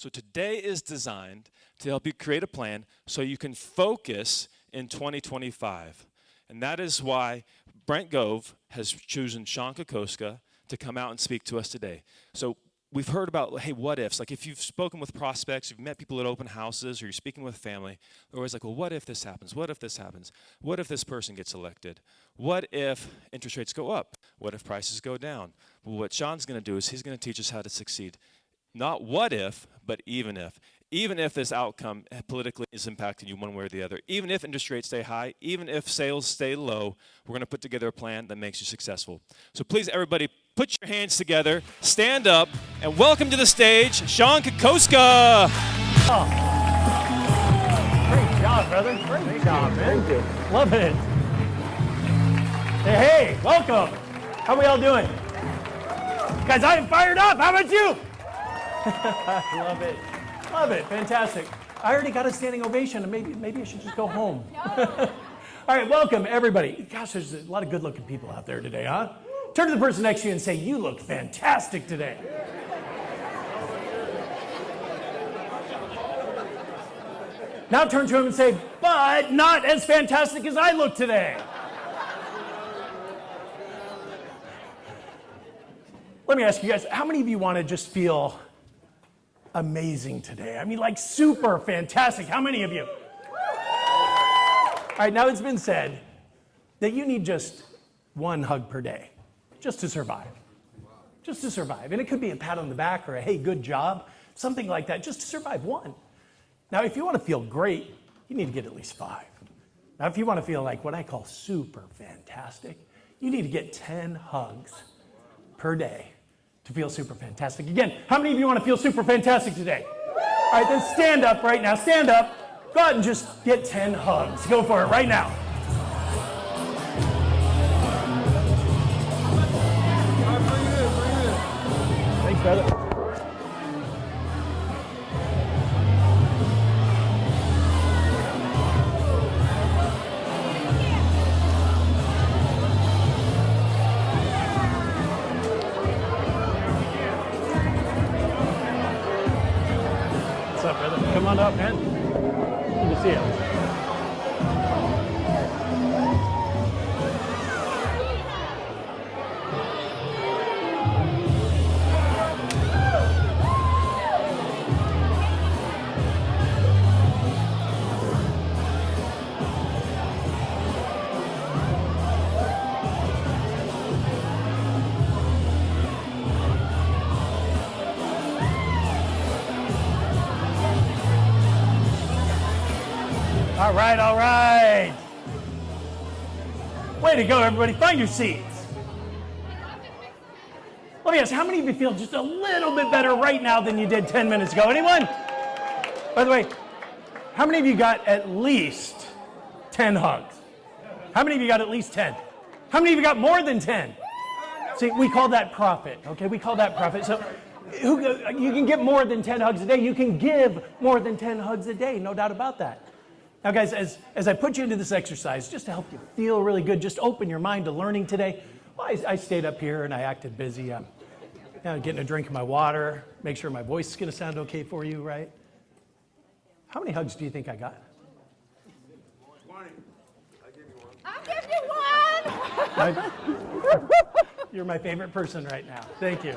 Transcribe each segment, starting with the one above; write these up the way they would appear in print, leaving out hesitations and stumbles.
So today is designed to help you create a plan so you can focus in 2025. And that is why Brent Gove has chosen Shon Kokoszka to come out and speak to us today. So we've heard about, hey, what ifs? Like if you've spoken with prospects, you've met people at open houses, or you're speaking with family, they're always like, well, what if this happens? What if this happens? What if this person gets elected? What if interest rates go up? What if prices go down? Well, what Shon's going to do is he's going to teach us how to succeed. Not what if, but even if. Even if this outcome politically is impacting you one way or the other, even if interest rates stay high, even if sales stay low, we're going to put together a plan that makes you successful. So please, everybody, put your hands together, stand up, and welcome to the stage, Shon Kokoszka. Oh. Great job, brother. Great job, man. Thank you. Love it. Hey, welcome. How we all doing? Guys, I am fired up. How about you? I love it. Love it. Fantastic. I already got a standing ovation, and maybe I should just go home. All right, welcome, everybody. Gosh, there's a lot of good-looking people out there today, huh? Turn to the person next to you and say, you look fantastic today. Now turn to him and say, but not as fantastic as I look today. Let me ask you guys, how many of you want to just feel amazing today? I mean, like super fantastic. How many of you? All right, now it's been said that you need just one hug per day just to survive. Just to survive. And it could be a pat on the back or a, hey, good job, something like that, just to survive one. Now, if you want to feel great, you need to get at least 5. Now, if you want to feel like what I call super fantastic, you need to get 10 hugs per day to feel super fantastic. Again, how many of you want to feel super fantastic today? All right, then stand up right now. Stand up. Go out and just get 10 hugs. Go for it right now. Thanks, brother. What's up, brother? Come on up, man. Good to see you. All right. Way to go, everybody. Find your seats. Let me ask, how many of you feel just a little bit better right now than you did 10 minutes ago? Anyone? By the way, how many of you got at least 10 hugs? How many of you got at least 10? How many of you got more than 10? See, we call that profit, okay? We call that profit. So you can get more than 10 hugs a day. You can give more than 10 hugs a day, no doubt about that. Now, guys, as I put you into this exercise, just to help you feel really good, just open your mind to learning today, well, I stayed up here and I acted busy. I'm getting a drink of my water, make sure my voice is going to sound okay for you, right? How many hugs do you think I got? 20. I'll give you one. You're my favorite person right now. Thank you.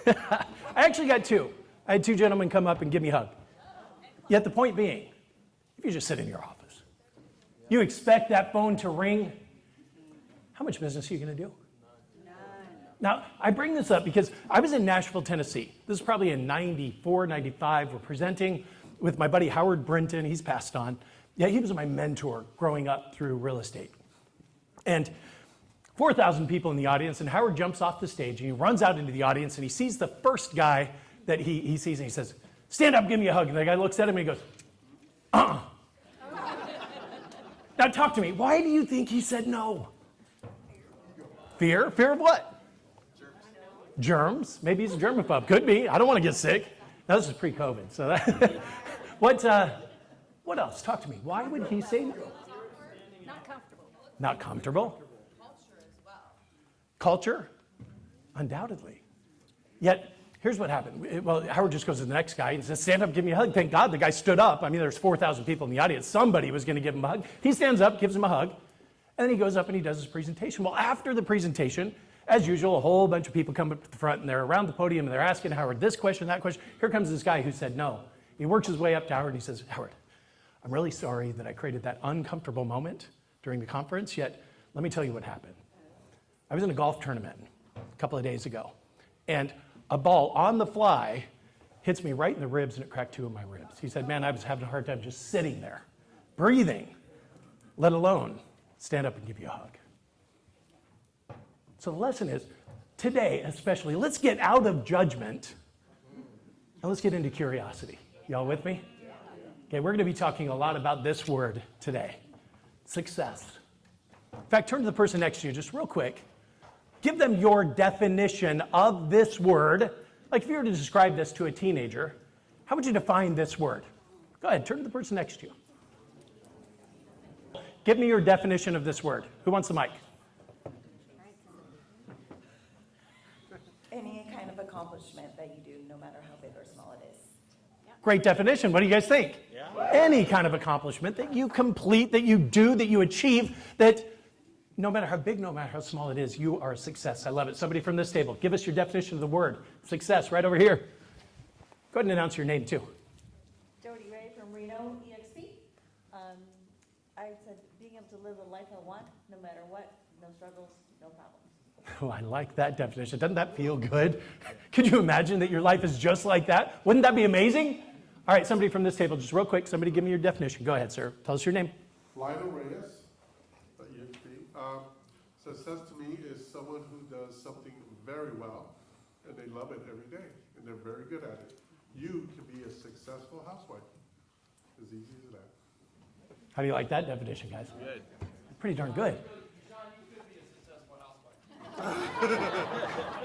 I actually got 2. I had 2 gentlemen come up and give me a hug. Yet the point being, if you just sit in your office, you expect that phone to ring, how much business are you going to do? None. Now, I bring this up because I was in Nashville, Tennessee. This is probably in 94, 95. We're presenting with my buddy Howard Brinton. He's passed on. Yeah, he was my mentor growing up through real estate. And 4,000 people in the audience, and Howard jumps off the stage, and he runs out into the audience, and he sees the first guy that he sees, and he says, stand up, give me a hug. And the guy looks at him, and he goes, Now talk to me. Why do you think he said no? Fear? Fear of what? Germs. Maybe he's a germaphobe. Could be. I don't want to get sick. Now, this is pre-COVID. So that what else? Talk to me. Why would he say no? Not comfortable. Not comfortable? Culture as well. Culture? Undoubtedly. Yet, Here's what happened. Well, Howard just goes to the next guy and says, stand up, give me a hug. Thank God the guy stood up. I mean, there's 4,000 people in the audience. Somebody was going to give him a hug. He stands up, gives him a hug, and then he goes up and he does his presentation. Well, after the presentation, as usual, a whole bunch of people come up to the front and they're around the podium and they're asking Howard this question, that question. Here comes this guy who said no. He works his way up to Howard and he says, Howard, I'm really sorry that I created that uncomfortable moment during the conference, yet let me tell you what happened. I was in a golf tournament a couple of days ago, and a ball on the fly hits me right in the ribs and it cracked 2 of my ribs. He said, man, I was having a hard time just sitting there, breathing, let alone stand up and give you a hug. So the lesson is, today especially, let's get out of judgment and let's get into curiosity. Y'all with me? Okay, we're going to be talking a lot about this word today, success. In fact, turn to the person next to you just real quick. Give them your definition of this word. Like if you were to describe this to a teenager, how would you define this word? Go ahead, turn to the person next to you. Give me your definition of this word. Who wants the mic? Any kind of accomplishment that you do, no matter how big or small it is. Great definition. What do you guys think? Yeah. Any kind of accomplishment that you complete, that you do, that you achieve, that no matter how big, no matter how small it is, you are a success. I love it. Somebody from this table, give us your definition of the word success right over here. Go ahead and announce your name too. Jody Ray from Reno, EXP. I said being able to live the life I want, no matter what, no struggles, no problems. Oh, I like that definition. Doesn't that feel good? Could you imagine that your life is just like that? Wouldn't that be amazing? All right, somebody from this table, just real quick, somebody give me your definition. Go ahead, sir. Tell us your name. Lionel Reyes, EXP. Success to me is someone who does something very well, and they love it every day, and they're very good at it. You can be a successful housewife. As easy as that. How do you like that definition, guys? Good. Pretty darn good.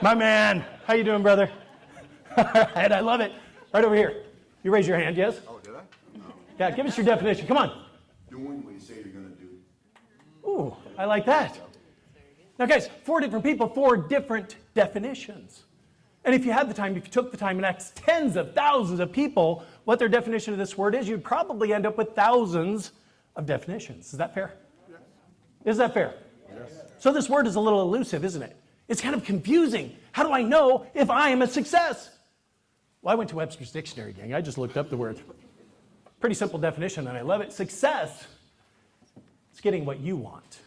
My man, how you doing, brother? All right, I love it. Right over here. You raise your hand, yes? Oh, did I? Yeah, give us your definition. Come on. Doing what you say you're going to do. Ooh, I like that. Now, guys, 4 different people, 4 different definitions. And if you had the time, if you took the time and asked tens of thousands of people what their definition of this word is, you'd probably end up with thousands of definitions. Is that fair? Yes. Is that fair? Yes. So this word is a little elusive, isn't it? It's kind of confusing. How do I know if I am a success? Well, I went to Webster's Dictionary, gang. I just looked up the word. Pretty simple definition, and I love it. Success is getting what you want.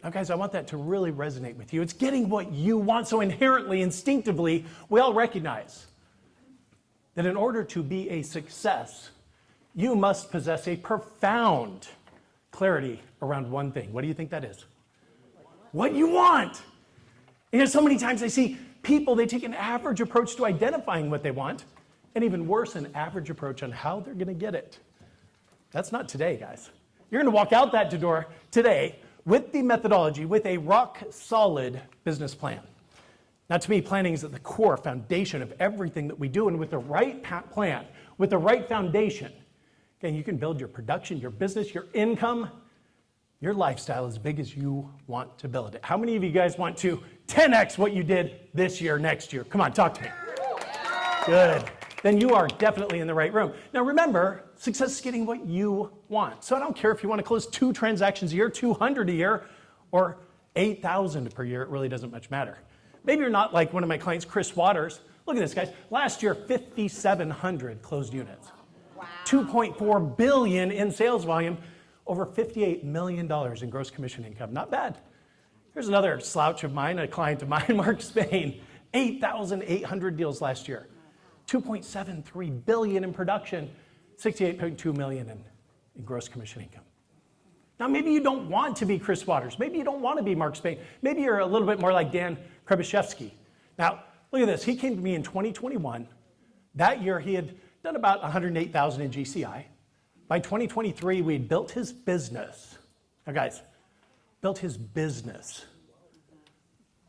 Now, guys, I want that to really resonate with you. It's getting what you want. So inherently, instinctively, we all recognize that in order to be a success, you must possess a profound clarity around one thing. What do you think that is? What you want. And so many times I see people, they take an average approach to identifying what they want, and even worse, an average approach on how they're going to get it. That's not today, guys. You're going to walk out that door today with the methodology, with a rock-solid business plan. Now, to me, planning is at the core foundation of everything that we do, and with the right plan, with the right foundation, okay, you can build your production, your business, your income, your lifestyle as big as you want to build it. How many of you guys want to 10x what you did this year, next year? Come on, talk to me. Good. Then you are definitely in the right room. Now remember, success is getting what you want. So I don't care if you want to close 2 transactions a year, 200 a year, or 8,000 per year. It really doesn't much matter. Maybe you're not like one of my clients, Chris Waters. Look at this, guys. Last year, 5,700 closed units. Wow. 2.4 billion in sales volume, over $58 million in gross commission income. Not bad. Here's another slouch of mine, a client of mine, Mark Spain. 8,800 deals last year. 2.73 billion in production, 68.2 million in gross commission income. Now, maybe you don't want to be Chris Waters. Maybe you don't want to be Mark Spain. Maybe you're a little bit more like Dan Krabashevsky. Now, look at this. He came to me in 2021. That year, he had done about 108,000 in GCI. By 2023, we had built his business. Now, guys, built his business.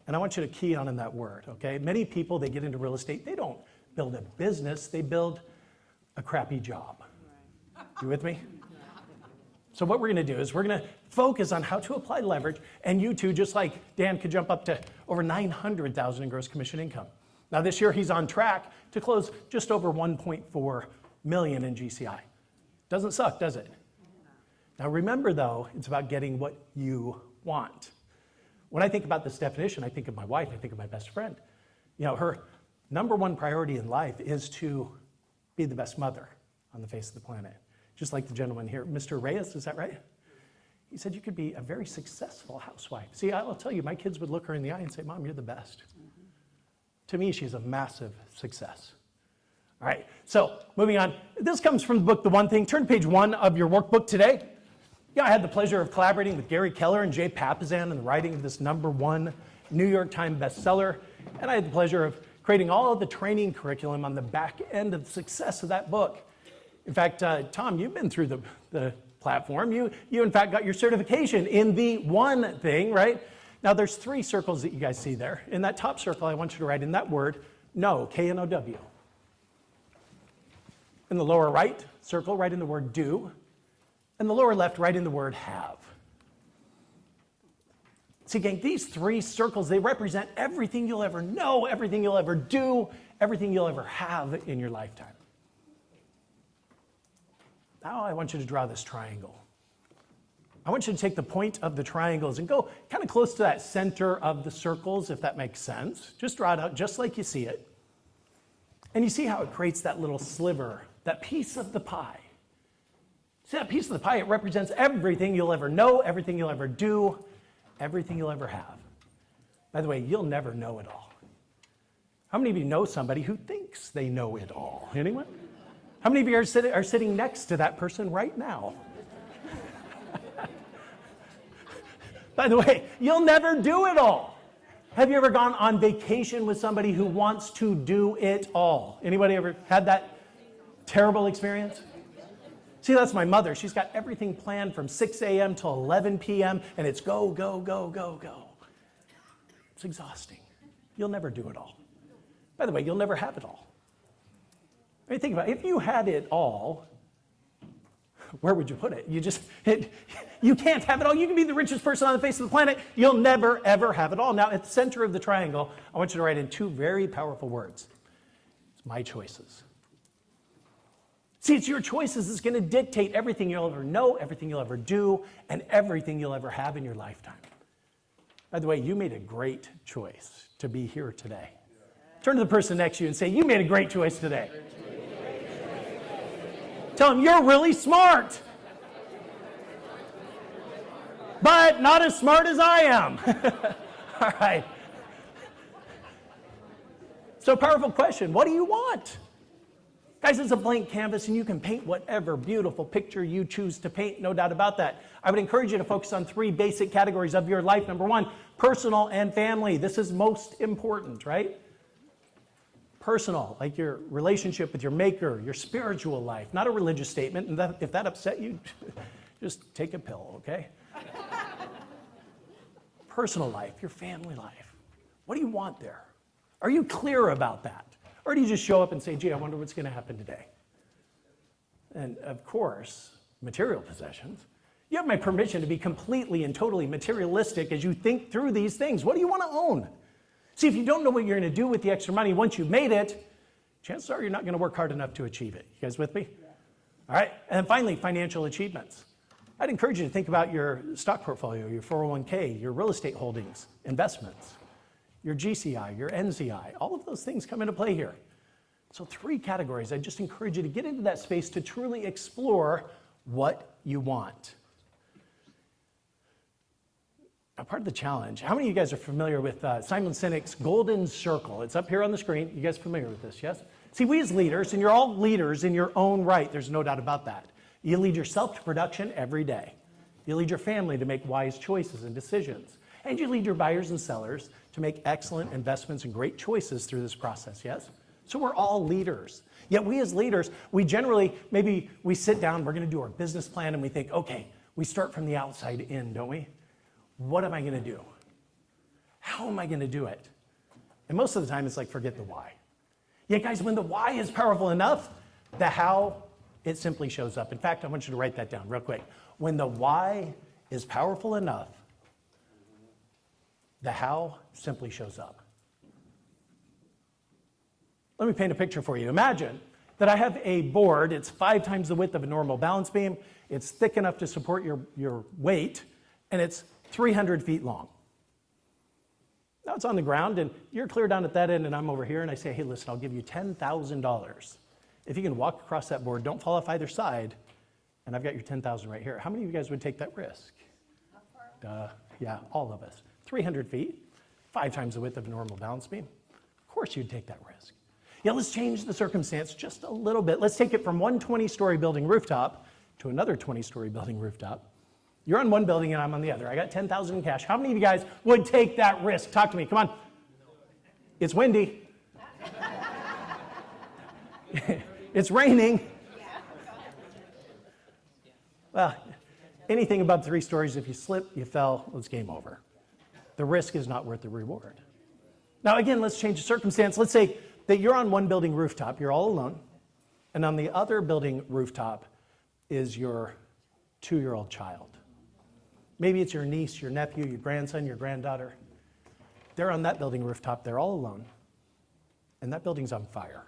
And I want you to key on in that word, okay? Many people, they get into real estate, they don't build a business, they build a crappy job. You with me? So what we're going to do is we're going to focus on how to apply leverage, and you too, just like Dan, could jump up to over 900,000 in gross commission income. Now this year he's on track to close just over 1.4 million in GCI. Doesn't suck, does it? Now remember though, it's about getting what you want. When I think about this definition, I think of my wife, I think of my best friend. You know, her number one priority in life is to be the best mother on the face of the planet. Just like the gentleman here, Mr. Reyes, is that right? He said you could be a very successful housewife. See, I'll tell you, my kids would look her in the eye and say, Mom, you're the best. To me, she's a massive success. All right, so moving on. This comes from the book, The One Thing. Turn to page 1 of your workbook today. Yeah, I had the pleasure of collaborating with Gary Keller and Jay Papasan in the writing of this #1 New York Times bestseller. And I had the pleasure of creating all of the training curriculum on the back end of the success of that book. In fact, Tom, you've been through the platform. You in fact got your certification in the one thing, right? Now there's 3 circles that you guys see there. In that top circle, I want you to write in that word, know, K-N-O-W. In the lower right circle, write in the word do. In the lower left, write in the word have. See, gang, these 3 circles, they represent everything you'll ever know, everything you'll ever do, everything you'll ever have in your lifetime. Now I want you to draw this triangle. I want you to take the point of the triangles and go kind of close to that center of the circles, if that makes sense. Just draw it out just like you see it. And you see how it creates that little sliver, that piece of the pie. See that piece of the pie? It represents everything you'll ever know, everything you'll ever do, everything you'll ever have. By the way, you'll never know it all. How many of you know somebody who thinks they know it all? Anyone? How many of you are sitting next to that person right now? By the way, you'll never do it all. Have you ever gone on vacation with somebody who wants to do it all? Anybody ever had that terrible experience? See, that's my mother. She's got everything planned from 6 a.m. till 11 p.m., and it's go, go, go, go, go. It's exhausting. You'll never do it all. By the way, you'll never have it all. I mean, think about it. If you had it all, where would you put it? You can't have it all. You can be the richest person on the face of the planet. You'll never, ever have it all. Now, at the center of the triangle, I want you to write in 2 very powerful words. It's my choices. See, it's your choices that's going to dictate everything you'll ever know, everything you'll ever do, and everything you'll ever have in your lifetime. By the way, you made a great choice to be here today. Turn to the person next to you and say, you made a great choice today. Tell them, you're really smart. But not as smart as I am. All right. So, powerful question. What do you want? Guys, it's a blank canvas, and you can paint whatever beautiful picture you choose to paint, no doubt about that. I would encourage you to focus on 3 basic categories of your life. Number 1, personal and family. This is most important, right? Personal, like your relationship with your maker, your spiritual life, not a religious statement. And if that upset you, just take a pill, okay? Personal life, your family life. What do you want there? Are you clear about that? Or do you just show up and say, gee, I wonder what's going to happen today? And of course, material possessions. You have my permission to be completely and totally materialistic as you think through these things. What do you want to own? See, if you don't know what you're going to do with the extra money once you've made it, chances are you're not going to work hard enough to achieve it. You guys with me? Yeah. All right. And then finally, financial achievements. I'd encourage you to think about your stock portfolio, your 401k, your real estate holdings, investments, your GCI, your NZI. All of those things come into play here. So 3 categories. I just encourage you to get into that space to truly explore what you want. Now, part of the challenge, how many of you guys are familiar with Simon Sinek's Golden Circle? It's up here on the screen. You guys familiar with this, yes? See, we as leaders, and you're all leaders in your own right, there's no doubt about that. You lead yourself to production every day. You lead your family to make wise choices and decisions. And you lead your buyers and sellers to make excellent investments and great choices through this process, yes? So we're all leaders. Yet we as leaders, we generally, maybe we sit down, we're going to do our business plan, and we think, okay, we start from the outside in, don't we? What am I going to do? How am I going to do it? And most of the time, it's like, forget the why. Yet, guys, when the why is powerful enough, the how, it simply shows up. In fact, I want you to write that down real quick. When the why is powerful enough, the how simply shows up. Let me paint a picture for you. Imagine that I have a board, it's 5 times the width of a normal balance beam, it's thick enough to support your weight, and it's 300 feet long. Now it's on the ground, and you're clear down at that end, and I'm over here, and I say, hey, listen, I'll give you $10,000. If you can walk across that board, don't fall off either side, and I've got your $10,000 right here. How many of you guys would take that risk? Yeah, all of us. 300 feet, 5 times the width of a normal balance beam. Of course you'd take that risk. Yeah, let's change the circumstance just a little bit. Let's take it from one 20-story building rooftop to another 20-story building rooftop. You're on one building and I'm on the other. I got $10,000 in cash. How many of you guys would take that risk? Talk to me, come on. It's windy. It's raining. Well, anything above 3 stories, if you slip, you fell, well, it's game over. The risk is not worth the reward. Now again, let's change the circumstance. Let's say that you're on one building rooftop, you're all alone, and on the other building rooftop is your 2-year-old child. Maybe it's your niece, your nephew, your grandson, your granddaughter. They're on that building rooftop, they're all alone, and that building's on fire.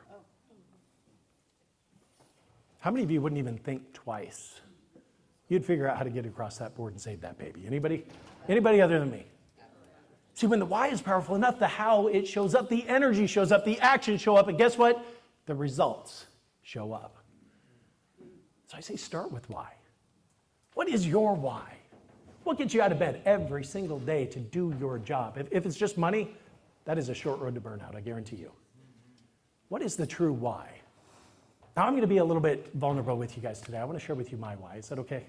How many of you wouldn't even think twice? You'd figure out how to get across that board and save that baby. Anybody? Anybody other than me? See, when the why is powerful enough, the how, it shows up, the energy shows up, the actions show up, and guess what? The results show up. So I say start with why. What is your why? What gets you out of bed every single day to do your job? If it's just money, that is a short road to burnout, I guarantee you. What is the true why? Now I'm going to be a little bit vulnerable with you guys today. I want to share with you my why. Is that okay?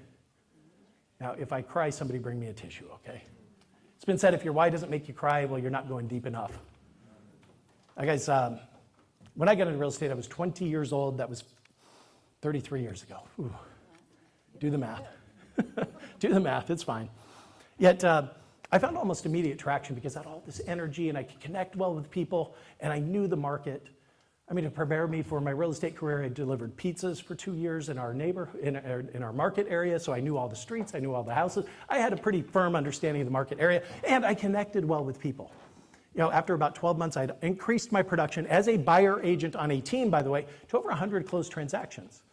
Now, if I cry, somebody bring me a tissue, okay? It's been said if your why doesn't make you cry, well, you're not going deep enough. Guys, when I got into real estate, I was 20 years old. That was 33 years ago. Ooh. Do the math. Do the math, it's fine. Yet, I found almost immediate traction because I had all this energy and I could connect well with people and I knew the market. I mean, to prepare me for my real estate career, I delivered pizzas for 2 years in our in our market area, so I knew all the streets, I knew all the houses. I had a pretty firm understanding of the market area, and I connected well with people. You know, after about 12 months, I'd increased my production as a buyer agent on a team, by the way, to over 100 closed transactions.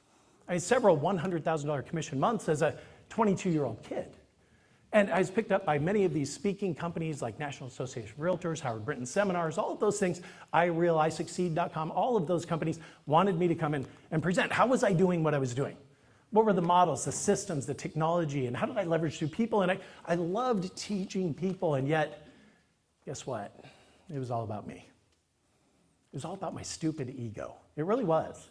I had several $100,000 commission months as a 22-year-old kid. And I was picked up by many of these speaking companies like National Association of Realtors, Howard Brinton Seminars, all of those things, iRealISucceed.com, all of those companies wanted me to come in and present. How was I doing what I was doing? What were the models, the systems, the technology, and how did I leverage through people? And I loved teaching people, and yet, guess what? It was all about me. It was all about my stupid ego. It really was.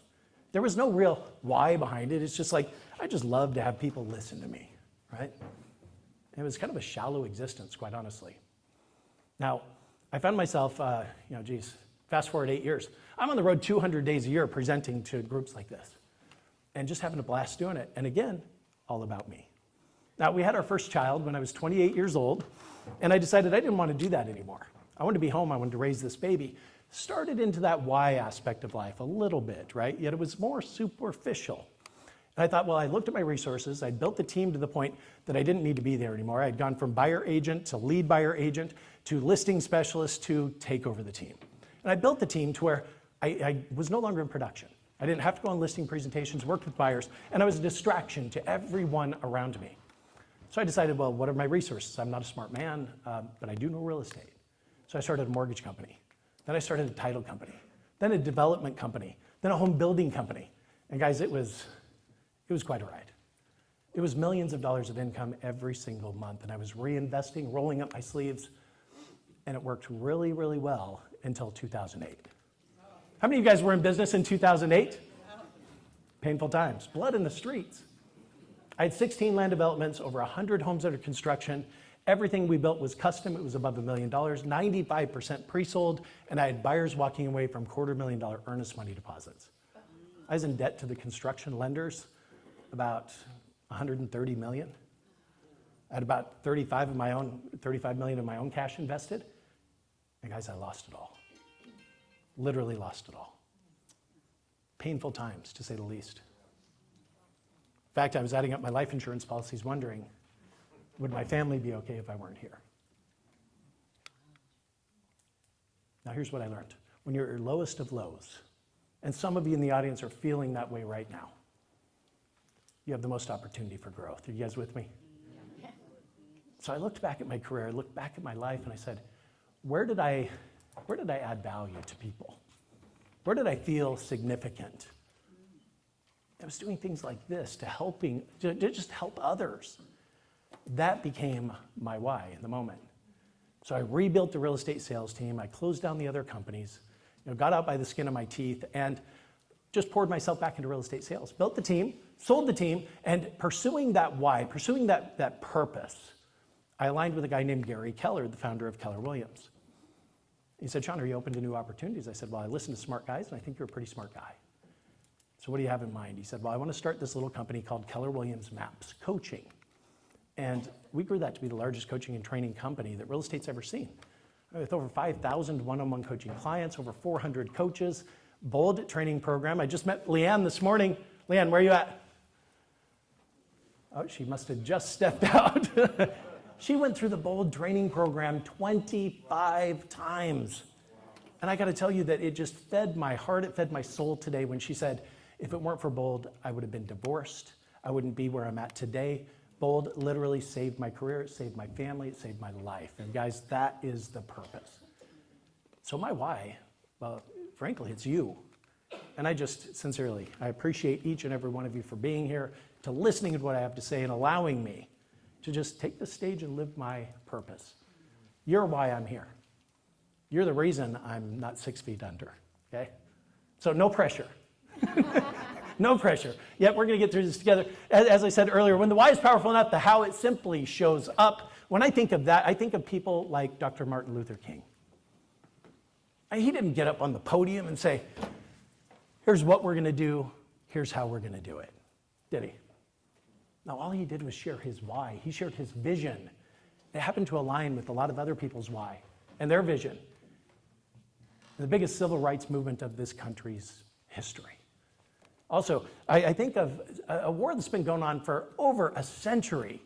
There was no real why behind it. It's just like, I just love to have people listen to me, right? It was kind of a shallow existence, quite honestly. Now, I found myself, fast forward 8 years. I'm on the road 200 days a year presenting to groups like this and just having a blast doing it. And again, all about me. Now, we had our first child when I was 28 years old, and I decided I didn't want to do that anymore. I wanted to be home. I wanted to raise this baby. Started into that why aspect of life a little bit, right? Yet it was more superficial. And I thought, well, I looked at my resources. I'd built the team to the point that I didn't need to be there anymore. I'd gone from buyer agent to lead buyer agent to listing specialist to take over the team. And I built the team to where I was no longer in production. I didn't have to go on listing presentations, work with buyers, and I was a distraction to everyone around me. So I decided, well, what are my resources? I'm not a smart man, but I do know real estate. So I started a mortgage company. Then I started a title company. Then a development company. Then a home building company. And guys, it was quite a ride. It was millions of dollars of income every single month, and I was reinvesting, rolling up my sleeves, and it worked really, really well until 2008. How many of you guys were in business in 2008? Painful times. Blood in the streets. I had 16 land developments, over 100 homes under construction. Everything we built was custom. It was above $1 million, 95% pre-sold, and I had buyers walking away from $250,000 earnest money deposits. I was in debt to the construction lenders, about $130 million. I had about 35 million of my own cash invested. And guys, I lost it all. Literally lost it all. Painful times, to say the least. In fact, I was adding up my life insurance policies wondering, would my family be okay if I weren't here? Now here's what I learned. When you're at your lowest of lows, And some of you in the audience are feeling that way right now. You have the most opportunity for growth. Are you guys with me? So I looked back at my career, I looked back at my life, and I said, where did I add value to people? Where did I feel significant? I was doing things like this to just help others. That became my why in the moment. So I rebuilt the real estate sales team. I closed down the other companies, got out by the skin of my teeth, and just poured myself back into real estate sales. Built the team, sold the team, and pursuing that why, pursuing that purpose, I aligned with a guy named Gary Keller, the founder of Keller Williams. He said, Shon, are you open to new opportunities? I said, well, I listen to smart guys, and I think you're a pretty smart guy. So what do you have in mind? He said, well, I want to start this little company called Keller Williams Maps Coaching. And we grew that to be the largest coaching and training company that real estate's ever seen. With over 5,000 one-on-one coaching clients, over 400 coaches, bold training program. I just met Leanne this morning. Leanne, where are you at? Oh, she must have just stepped out. She went through the bold training program 25 times. And I got to tell you that it just fed my heart, it fed my soul today when she said, if it weren't for bold, I would have been divorced. I wouldn't be where I'm at today. Bold literally saved my career, it saved my family, it saved my life. And guys, that is the purpose. So my why, well, frankly, it's you. And I just sincerely, I appreciate each and every one of you for being here, to listening to what I have to say and allowing me to just take the stage and live my purpose. You're why I'm here. You're the reason I'm not 6 feet under, okay? So no pressure. No pressure. Yet we're going to get through this together. As I said earlier, when the why is powerful enough, the how, it simply shows up. When I think of that, I think of people like Dr. Martin Luther King. He didn't get up on the podium and say, here's what we're going to do, here's how we're going to do it, did he? No, all he did was share his why. He shared his vision. It happened to align with a lot of other people's why and their vision. The biggest civil rights movement of this country's history. Also, I think of a war that's been going on for over a century,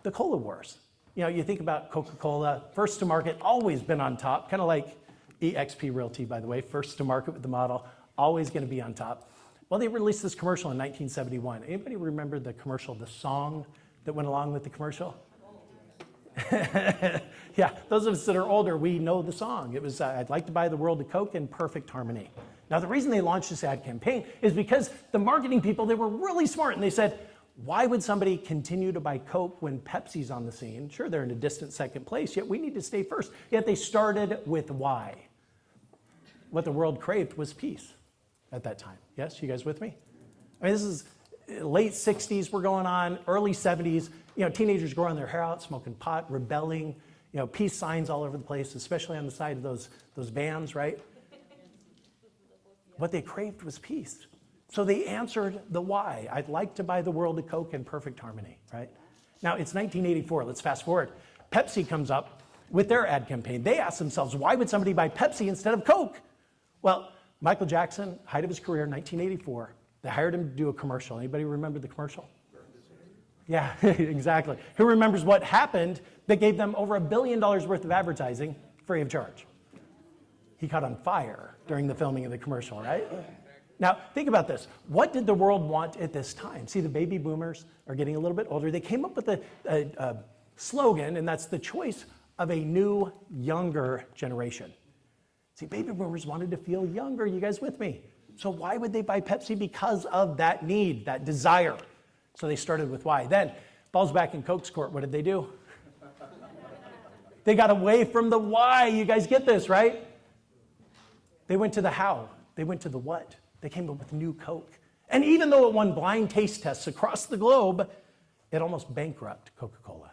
the Cola Wars. You think about Coca-Cola, first to market, always been on top, kind of like eXp Realty, by the way, first to market with the model, always going to be on top. Well, they released this commercial in 1971. Anybody remember the commercial, the song that went along with the commercial? Yeah, those of us that are older, we know the song. It was, I'd like to buy the world a Coke in perfect harmony. Now, the reason they launched this ad campaign is because the marketing people, they were really smart, and they said, why would somebody continue to buy Coke when Pepsi's on the scene? Sure, they're in a distant second place, yet we need to stay first. Yet they started with why. What the world craved was peace at that time. Yes, you guys with me? I mean, this is late 60s we're going on, early 70s. Teenagers growing their hair out, smoking pot, rebelling, peace signs all over the place, especially on the side of those vans, right? What they craved was peace. So they answered the why. I'd like to buy the world a Coke in perfect harmony, right? Now, it's 1984. Let's fast forward. Pepsi comes up with their ad campaign. They ask themselves, why would somebody buy Pepsi instead of Coke? Well, Michael Jackson, height of his career, 1984, they hired him to do a commercial. Anybody remember the commercial? Yeah, exactly. Who remembers what happened that gave them over $1 billion worth of advertising free of charge? He caught on fire during the filming of the commercial, right? Now, think about this. What did the world want at this time? See, the baby boomers are getting a little bit older. They came up with a slogan, and that's the choice of a new, younger generation. See, baby boomers wanted to feel younger. You guys with me? So why would they buy Pepsi? Because of that need, that desire. So they started with why. Then, balls back in Coke's court, what did they do? They got away from the why. You guys get this, right? They went to the how. They went to the what. They came up with new Coke. And even though it won blind taste tests across the globe, it almost bankrupted Coca-Cola.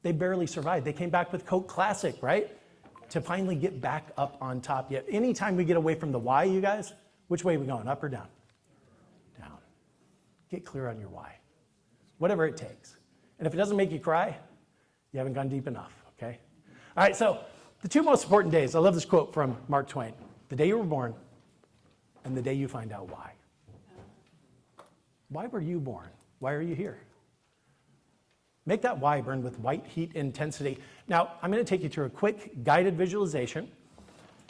They barely survived. They came back with Coke Classic, right? To finally get back up on top. Yet anytime we get away from the why, you guys, which way are we going, up or down? Down. Get clear on your why. Whatever it takes. And if it doesn't make you cry, you haven't gone deep enough, okay? All right, so the two most important days. I love this quote from Mark Twain. The day you were born and the day you find out why. Why were you born? Why are you here? Make that why burn with white heat intensity. Now, I'm going to take you through a quick guided visualization.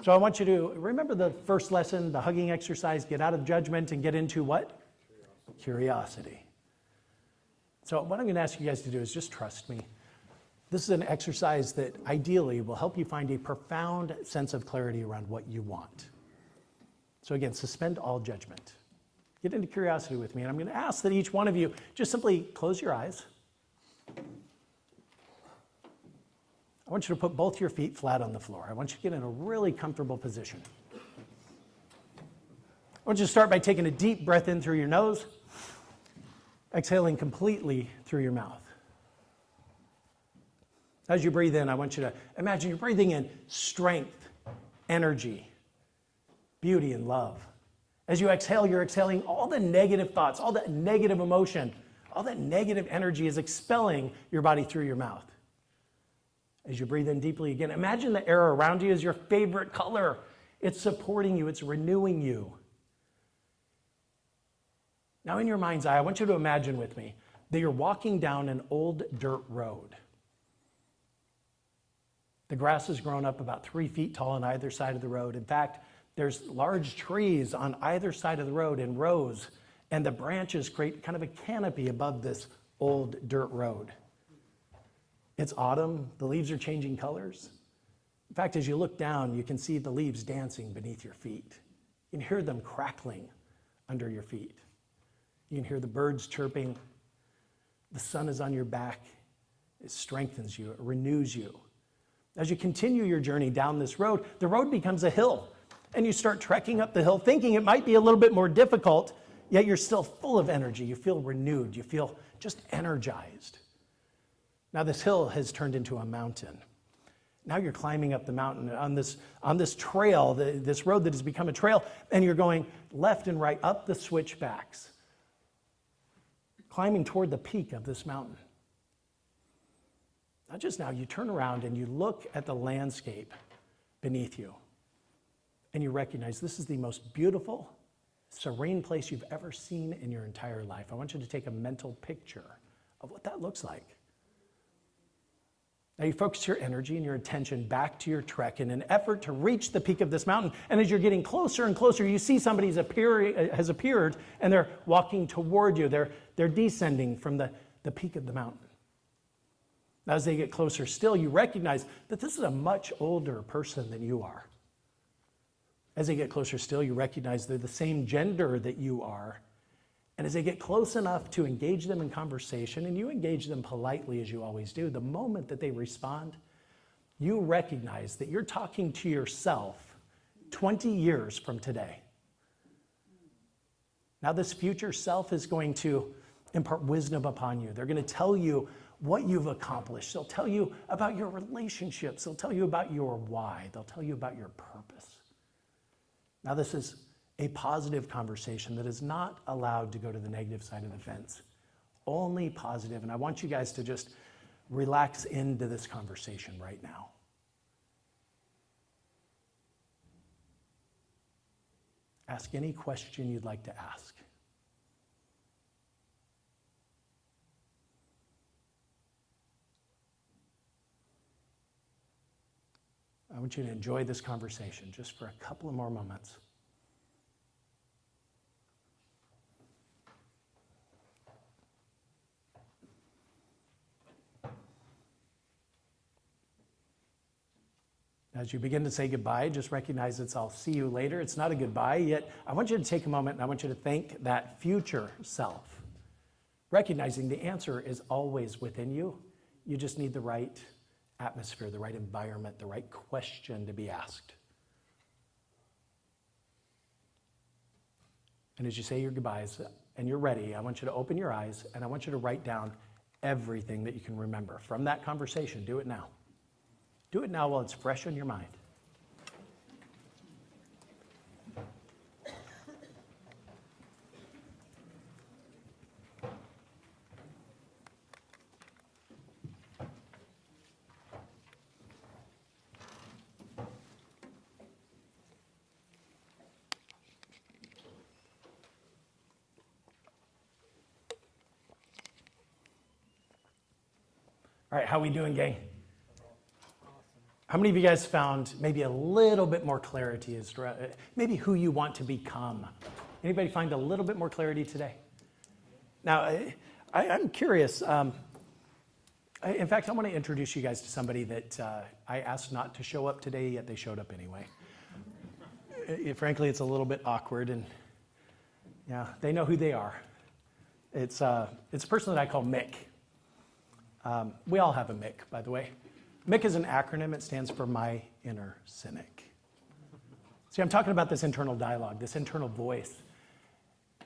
So I want you to remember the first lesson, the hugging exercise, get out of judgment and get into what? Curiosity. So what I'm going to ask you guys to do is just trust me. This is an exercise that ideally will help you find a profound sense of clarity around what you want. So again, suspend all judgment. Get into curiosity with me, and I'm going to ask that each one of you just simply close your eyes. I want you to put both your feet flat on the floor. I want you to get in a really comfortable position. I want you to start by taking a deep breath in through your nose, exhaling completely through your mouth. As you breathe in, I want you to imagine you're breathing in strength, energy, beauty, and love. As you exhale, you're exhaling all the negative thoughts, all that negative emotion, all that negative energy is expelling your body through your mouth. As you breathe in deeply again, imagine the air around you is your favorite color. It's supporting you, it's renewing you. Now in your mind's eye, I want you to imagine with me that you're walking down an old dirt road. The grass has grown up about 3 feet tall on either side of the road. In fact, there's large trees on either side of the road in rows, and the branches create kind of a canopy above this old dirt road. It's autumn, the leaves are changing colors. In fact, as you look down, you can see the leaves dancing beneath your feet. You can hear them crackling under your feet. You can hear the birds chirping. The sun is on your back. It strengthens you, it renews you. As you continue your journey down this road, the road becomes a hill, and you start trekking up the hill, thinking it might be a little bit more difficult, yet you're still full of energy. You feel renewed. You feel just energized. Now this hill has turned into a mountain. Now you're climbing up the mountain on this trail, this road that has become a trail, and you're going left and right up the switchbacks, climbing toward the peak of this mountain. Not just now, you turn around and you look at the landscape beneath you, and you recognize this is the most beautiful, serene place you've ever seen in your entire life. I want you to take a mental picture of what that looks like. Now you focus your energy and your attention back to your trek in an effort to reach the peak of this mountain. And as you're getting closer and closer, you see somebody has appeared, and they're walking toward you. They're descending from the peak of the mountain. Now, as they get closer still, you recognize that this is a much older person than you are. As they get closer still, you recognize they're the same gender that you are. And as they get close enough to engage them in conversation, and you engage them politely as you always do, the moment that they respond, you recognize that you're talking to yourself 20 years from today. Now this future self is going to impart wisdom upon you. They're going to tell you what you've accomplished. They'll tell you about your relationships. They'll tell you about your why. They'll tell you about your purpose. Now this is a positive conversation that is not allowed to go to the negative side of the fence. Only positive. And I want you guys to just relax into this conversation right now. Ask any question you'd like to ask. I want you to enjoy this conversation just for a couple of more moments. As you begin to say goodbye, just recognize it's I'll see you later. It's not a goodbye, yet I want you to take a moment and I want you to thank that future self, recognizing the answer is always within you. You just need the right atmosphere, the right environment, the right question to be asked. And as you say your goodbyes and you're ready, I want you to open your eyes and I want you to write down everything that you can remember from that conversation. Do it now. Do it now while it's fresh on your mind. All right, how we doing, gang? How many of you guys found maybe a little bit more clarity as to maybe who you want to become? Anybody find a little bit more clarity today? Now, I'm curious. In fact, I want to introduce you guys to somebody that I asked not to show up today, yet they showed up anyway. Frankly, it's a little bit awkward, and yeah, they know who they are. It's a person that I call Mick. We all have a Mick, by the way. Mick is an acronym. It stands for My Inner Cynic. See, I'm talking about this internal dialogue, this internal voice.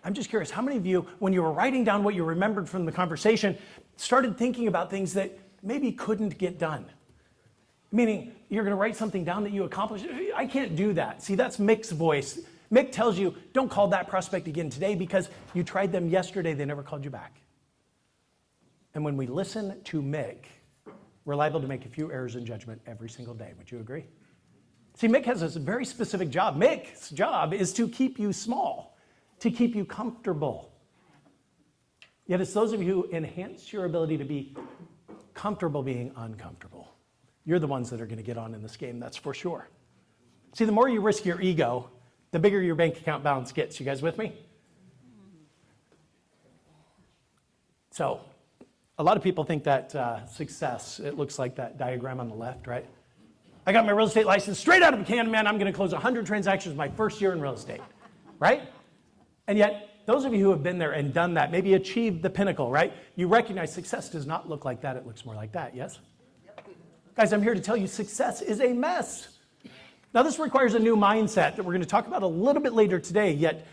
I'm just curious, how many of you, when you were writing down what you remembered from the conversation, started thinking about things that maybe couldn't get done? Meaning, you're going to write something down that you accomplished. I can't do that. See, that's Mick's voice. Mick tells you, don't call that prospect again today because you tried them yesterday, they never called you back. And when we listen to Mick, we're liable to make a few errors in judgment every single day. Would you agree? See, Mick has a very specific job. Mick's job is to keep you small, to keep you comfortable. Yet it's those of you who enhance your ability to be comfortable being uncomfortable. You're the ones that are going to get on in this game, that's for sure. See, the more you risk your ego, the bigger your bank account balance gets. You guys with me? So, a lot of people think that success, it looks like that diagram on the left, right? I got my real estate license straight out of a can, man, I'm going to close 100 transactions my first year in real estate, right? And yet, those of you who have been there and done that, maybe achieved the pinnacle, right? You recognize success does not look like that, it looks more like that, yes? Guys, I'm here to tell you success is a mess. Now, this requires a new mindset that we're going to talk about a little bit later today, yet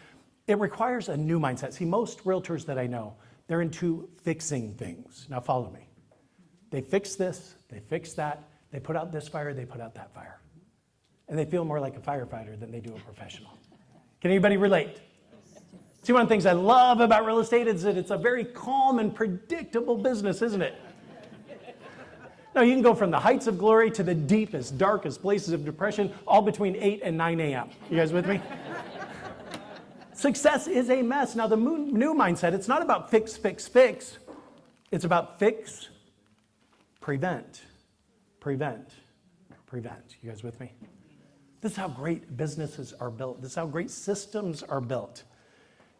it requires a new mindset. See, most realtors that I know, they're into fixing things. Now, follow me. They fix this, they fix that, they put out this fire, they put out that fire. And they feel more like a firefighter than they do a professional. Can anybody relate? See, one of the things I love about real estate is that it's a very calm and predictable business, isn't it? Now, you can go from the heights of glory to the deepest, darkest places of depression, all between 8 and 9 a.m. You guys with me? Success is a mess. Now, the new mindset, it's not about fix, fix, fix. It's about fix, prevent, prevent, prevent. You guys with me? This is how great businesses are built. This is how great systems are built.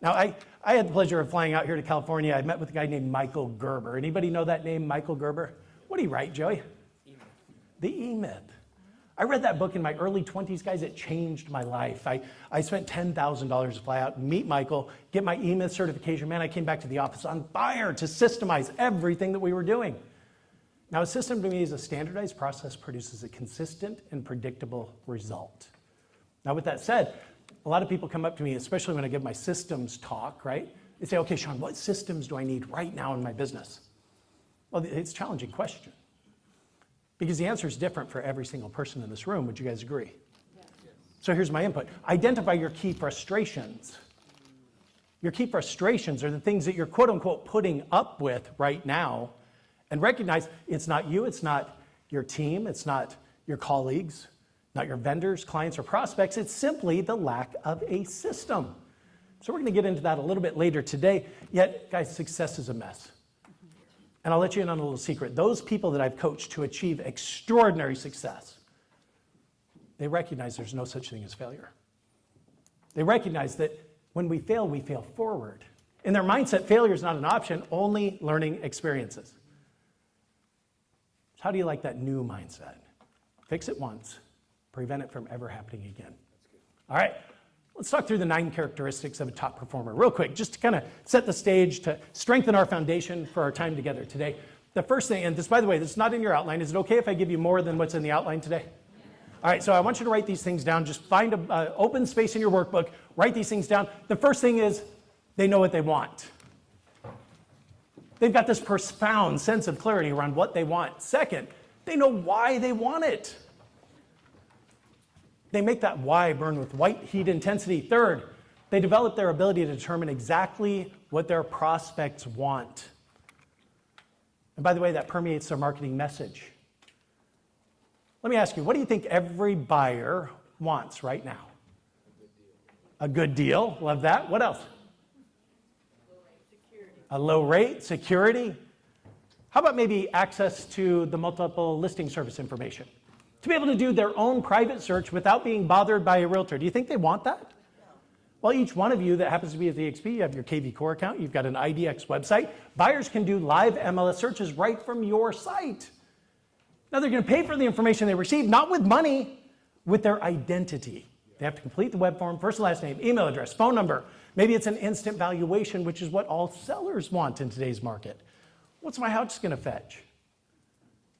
Now, I had the pleasure of flying out here to California. I met with a guy named Michael Gerber. Anybody know that name, Michael Gerber? What did he write, Joey? E-Myth. The E-Myth. I read that book in my early 20s, guys. It changed my life. I spent $10,000 to fly out and meet Michael, get my E-Myth certification. Man, I came back to the office on fire to systemize everything that we were doing. Now, a system to me is a standardized process produces a consistent and predictable result. Now, with that said, a lot of people come up to me, especially when I give my systems talk, right? They say, okay, Shon, what systems do I need right now in my business? Well, it's a challenging question. Because the answer is different for every single person in this room. Would you guys agree? Yes. So here's my input. Identify your key frustrations. Your key frustrations are the things that you're quote unquote putting up with right now, and recognize it's not you, it's not your team, it's not your colleagues, not your vendors, clients, or prospects. It's simply the lack of a system. So we're going to get into that a little bit later today. Yet, guys, success is a mess. And I'll let you in on a little secret. Those people that I've coached to achieve extraordinary success, they recognize there's no such thing as failure. They recognize that when we fail forward. In their mindset, failure is not an option, only learning experiences. So how do you like that new mindset? Fix it once, prevent it from ever happening again. All right. Let's talk through the 9 characteristics of a top performer real quick, just to kind of set the stage to strengthen our foundation for our time together today. The first thing, and this, by the way, this is not in your outline. Is it okay if I give you more than what's in the outline today? All right, so I want you to write these things down. Just find an open space in your workbook. Write these things down. The first thing is they know what they want. They've got this profound sense of clarity around what they want. Second, they know why they want it. They make that why burn with white heat intensity. Third, they develop their ability to determine exactly what their prospects want. And by the way, that permeates their marketing message. Let me ask you, what do you think every buyer wants right now? A good deal. Love that. What else? A low rate, security. How about maybe access to the multiple listing service information? to be able to do their own private search without being bothered by a realtor. Do you think they want that? Well, each one of you that happens to be at the EXP, you have your KV Core account, you've got an IDX website. Buyers can do live MLS searches right from your site. Now they're going to pay for the information they receive, not with money, with their identity. They have to complete the web form, first and last name, email address, phone number. Maybe it's an instant valuation, which is what all sellers want in today's market. What's my house going to fetch?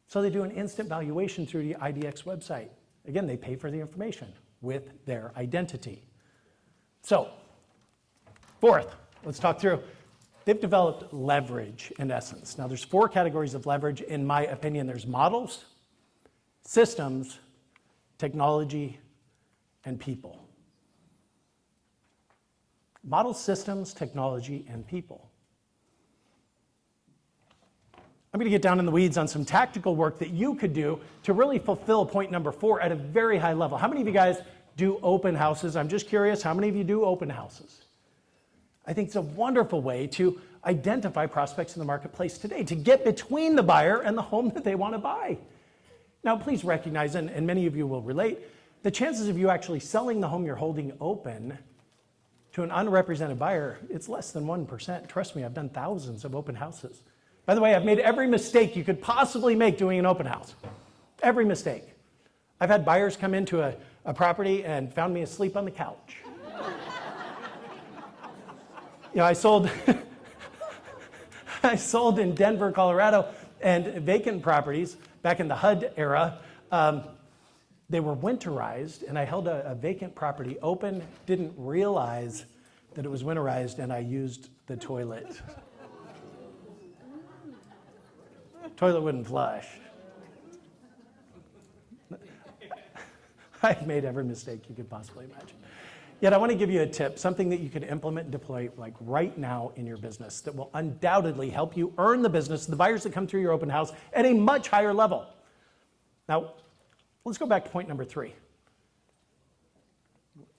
So they do an instant valuation through the IDX website. Again, they pay for the information with their identity. So, fourth, let's talk through. They've developed leverage in essence. Now there's 4 categories of leverage. In my opinion, there's models, systems, technology, and people. Models, systems, technology, and people. I'm going to get down in the weeds on some tactical work that you could do to really fulfill point number 4 at a very high level. How many of you guys do open houses? I'm just curious, how many of you do open houses? I think it's a wonderful way to identify prospects in the marketplace today, to get between the buyer and the home that they want to buy. Now, please recognize, and many of you will relate, the chances of you actually selling the home you're holding open to an unrepresented buyer, it's less than 1%. Trust me, I've done thousands of open houses. By the way, I've made every mistake you could possibly make doing an open house. Every mistake. I've had buyers come into a property and found me asleep on the couch. I sold in Denver, Colorado, and vacant properties back in the HUD era. They were winterized, and I held a vacant property open, didn't realize that it was winterized, and I used the toilet. Toilet wouldn't flush. I've made every mistake you could possibly imagine. Yet I want to give you a tip, something that you could implement and deploy like right now in your business that will undoubtedly help you earn the business, the buyers that come through your open house at a much higher level. Now, let's go back to point number 3.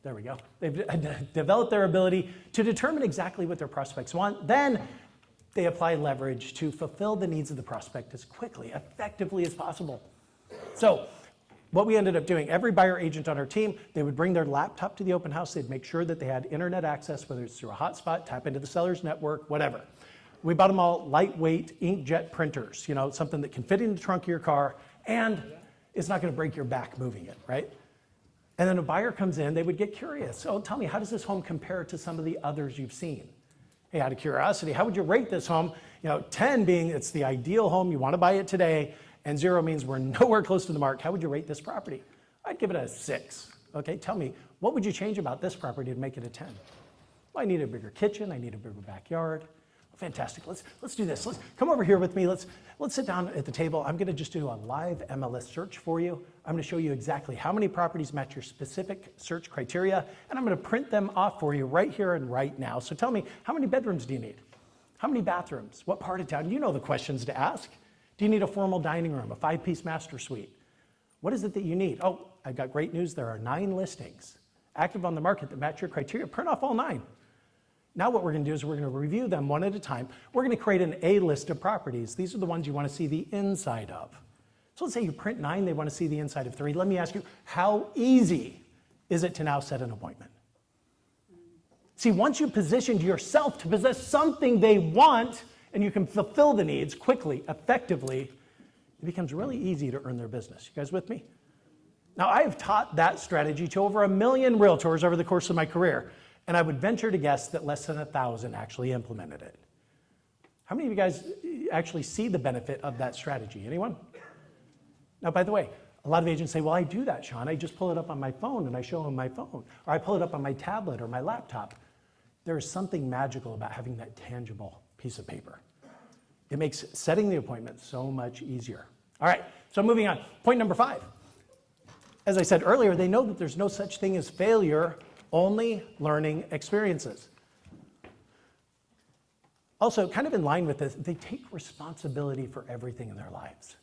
There we go. They've developed their ability to determine exactly what their prospects want. Then they apply leverage to fulfill the needs of the prospect as quickly, effectively as possible. So what we ended up doing, every buyer agent on our team, they would bring their laptop to the open house. They'd make sure that they had internet access, whether it's through a hotspot, tap into the seller's network, whatever. We bought them all lightweight inkjet printers, something that can fit in the trunk of your car and it's not going to break your back moving it, right? And then a buyer comes in, they would get curious. Oh, tell me, how does this home compare to some of the others you've seen? Hey, out of curiosity, how would you rate this home? 10 being it's the ideal home, you want to buy it today, and 0 means we're nowhere close to the mark. How would you rate this property? I'd give it a 6. Okay, tell me, what would you change about this property to make it a 10? Well, I need a bigger kitchen, I need a bigger backyard. Fantastic, let's do this. Let's come over here with me. Let's sit down at the table. I'm going to just do a live MLS search for you. I'm going to show you exactly how many properties match your specific search criteria, and I'm going to print them off for you right here and right now. So tell me, how many bedrooms do you need? How many bathrooms? What part of town? You know the questions to ask. Do you need a formal dining room, a 5-piece master suite? What is it that you need? Oh, I've got great news. There are 9 listings active on the market that match your criteria. Print off all 9. Now what we're going to do is we're going to review them one at a time. We're going to create an A list of properties. These are the ones you want to see the inside of. So let's say you print 9, they want to see the inside of 3. Let me ask you, how easy is it to now set an appointment? See, once you positioned yourself to possess something they want and you can fulfill the needs quickly, effectively, it becomes really easy to earn their business. You guys with me? Now, I have taught that strategy to over 1 million realtors over the course of my career. And I would venture to guess that less than 1,000 actually implemented it. How many of you guys actually see the benefit of that strategy? Anyone? Now, by the way, a lot of agents say, well, I do that, Shon. I just pull it up on my phone and I show them my phone. Or I pull it up on my tablet or my laptop. There is something magical about having that tangible piece of paper. It makes setting the appointment so much easier. All right, so moving on. Point number 5. As I said earlier, they know that there's no such thing as failure, only learning experiences. Also, kind of in line with this, they take responsibility for everything in their lives.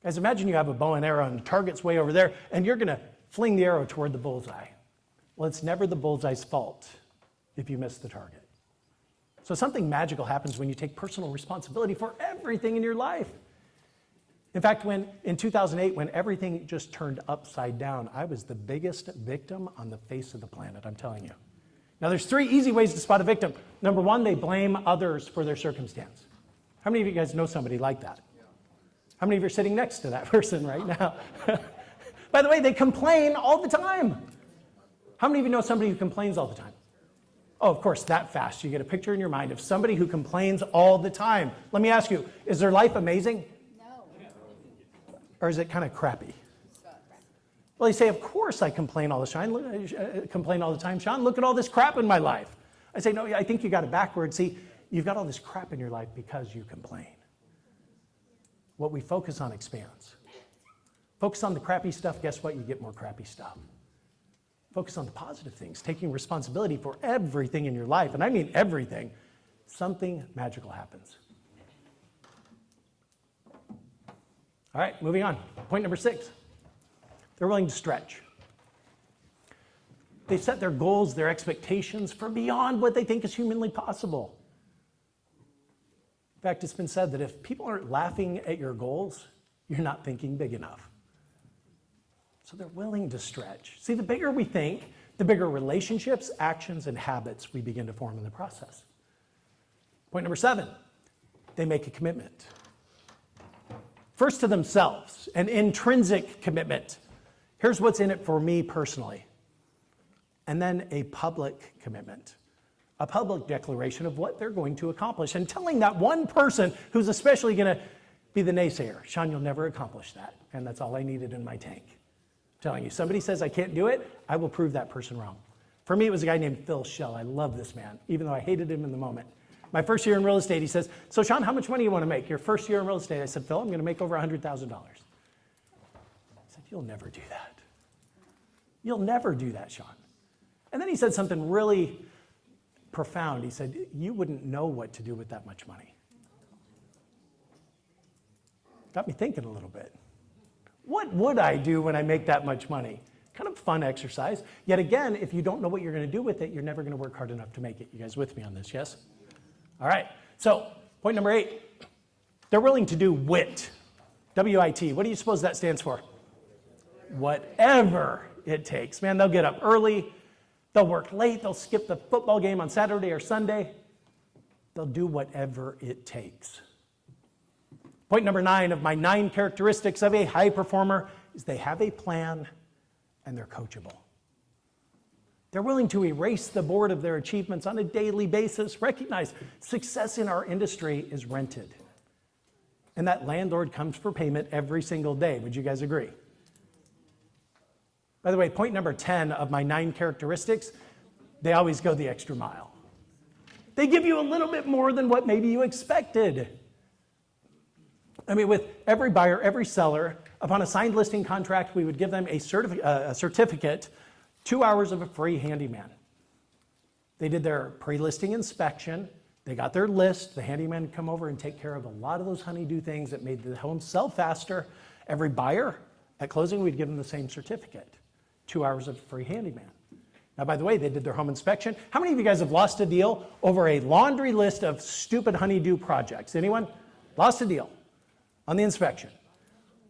Guys, imagine you have a bow and arrow and the target's way over there, and you're going to fling the arrow toward the bullseye. Well, it's never the bullseye's fault if you miss the target. So something magical happens when you take personal responsibility for everything in your life. In fact, in 2008, when everything just turned upside down, I was the biggest victim on the face of the planet, I'm telling you. Now, there's 3 easy ways to spot a victim. Number 1, they blame others for their circumstance. How many of you guys know somebody like that? How many of you are sitting next to that person right now? By the way, they complain all the time. How many of you know somebody who complains all the time? Oh, of course, that fast. You get a picture in your mind of somebody who complains all the time. Let me ask you, is their life amazing? No. Or is it kind of crappy? Well, you say, of course I complain all the time. Shon, look at all this crap in my life. I say, no, I think you got it backwards. See, you've got all this crap in your life because you complain. What we focus on expands. Focus on the crappy stuff, guess what? You get more crappy stuff. Focus on the positive things, taking responsibility for everything in your life, and I mean everything. Something magical happens. All right, moving on. Point number 6. They're willing to stretch. They set their goals, their expectations for beyond what they think is humanly possible. In fact, it's been said that if people aren't laughing at your goals, you're not thinking big enough. So they're willing to stretch. See, the bigger we think, the bigger relationships, actions, and habits we begin to form in the process. Point number 7, they make a commitment. First to themselves, an intrinsic commitment. Here's what's in it for me personally. And then a public commitment, a public declaration of what they're going to accomplish, and telling that one person who's especially going to be the naysayer, Shon, you'll never accomplish that, and that's all I needed in my tank. I'm telling you, somebody says I can't do it, I will prove that person wrong. For me, it was a guy named Phil Shell. I love this man, even though I hated him in the moment. My first year in real estate, he says, so Shon, how much money do you want to make? Your first year in real estate. I said, Phil, I'm going to make over $100,000. He said, you'll never do that. You'll never do that, Shon. And then he said something really profound. He said, you wouldn't know what to do with that much money. Got me thinking a little bit. What would I do when I make that much money? Kind of fun exercise. Yet again, if you don't know what you're going to do with it, you're never going to work hard enough to make it. You guys with me on this, yes? All right, so point number 8. They're willing to do WIT. W-I-T. What do you suppose that stands for? Whatever it takes. Man, they'll get up early. They'll work late. They'll skip the football game on Saturday or Sunday. They'll do whatever it takes. Point number 9 of my 9 characteristics of a high performer is they have a plan and they're coachable. They're willing to erase the board of their achievements on a daily basis. Recognize success in our industry is rented. And that landlord comes for payment every single day. Would you guys agree? By the way, point number 10 of my 9 characteristics, they always go the extra mile. They give you a little bit more than what maybe you expected. I mean, with every buyer, every seller, upon a signed listing contract, we would give them a certificate, 2 hours of a free handyman. They did their pre-listing inspection. They got their list. The handyman would come over and take care of a lot of those honey-do things that made the home sell faster. Every buyer, at closing, we'd give them the same certificate, 2 hours of free handyman. Now, by the way, they did their home inspection. How many of you guys have lost a deal over a laundry list of stupid honey-do projects? Anyone? Lost a deal on the inspection.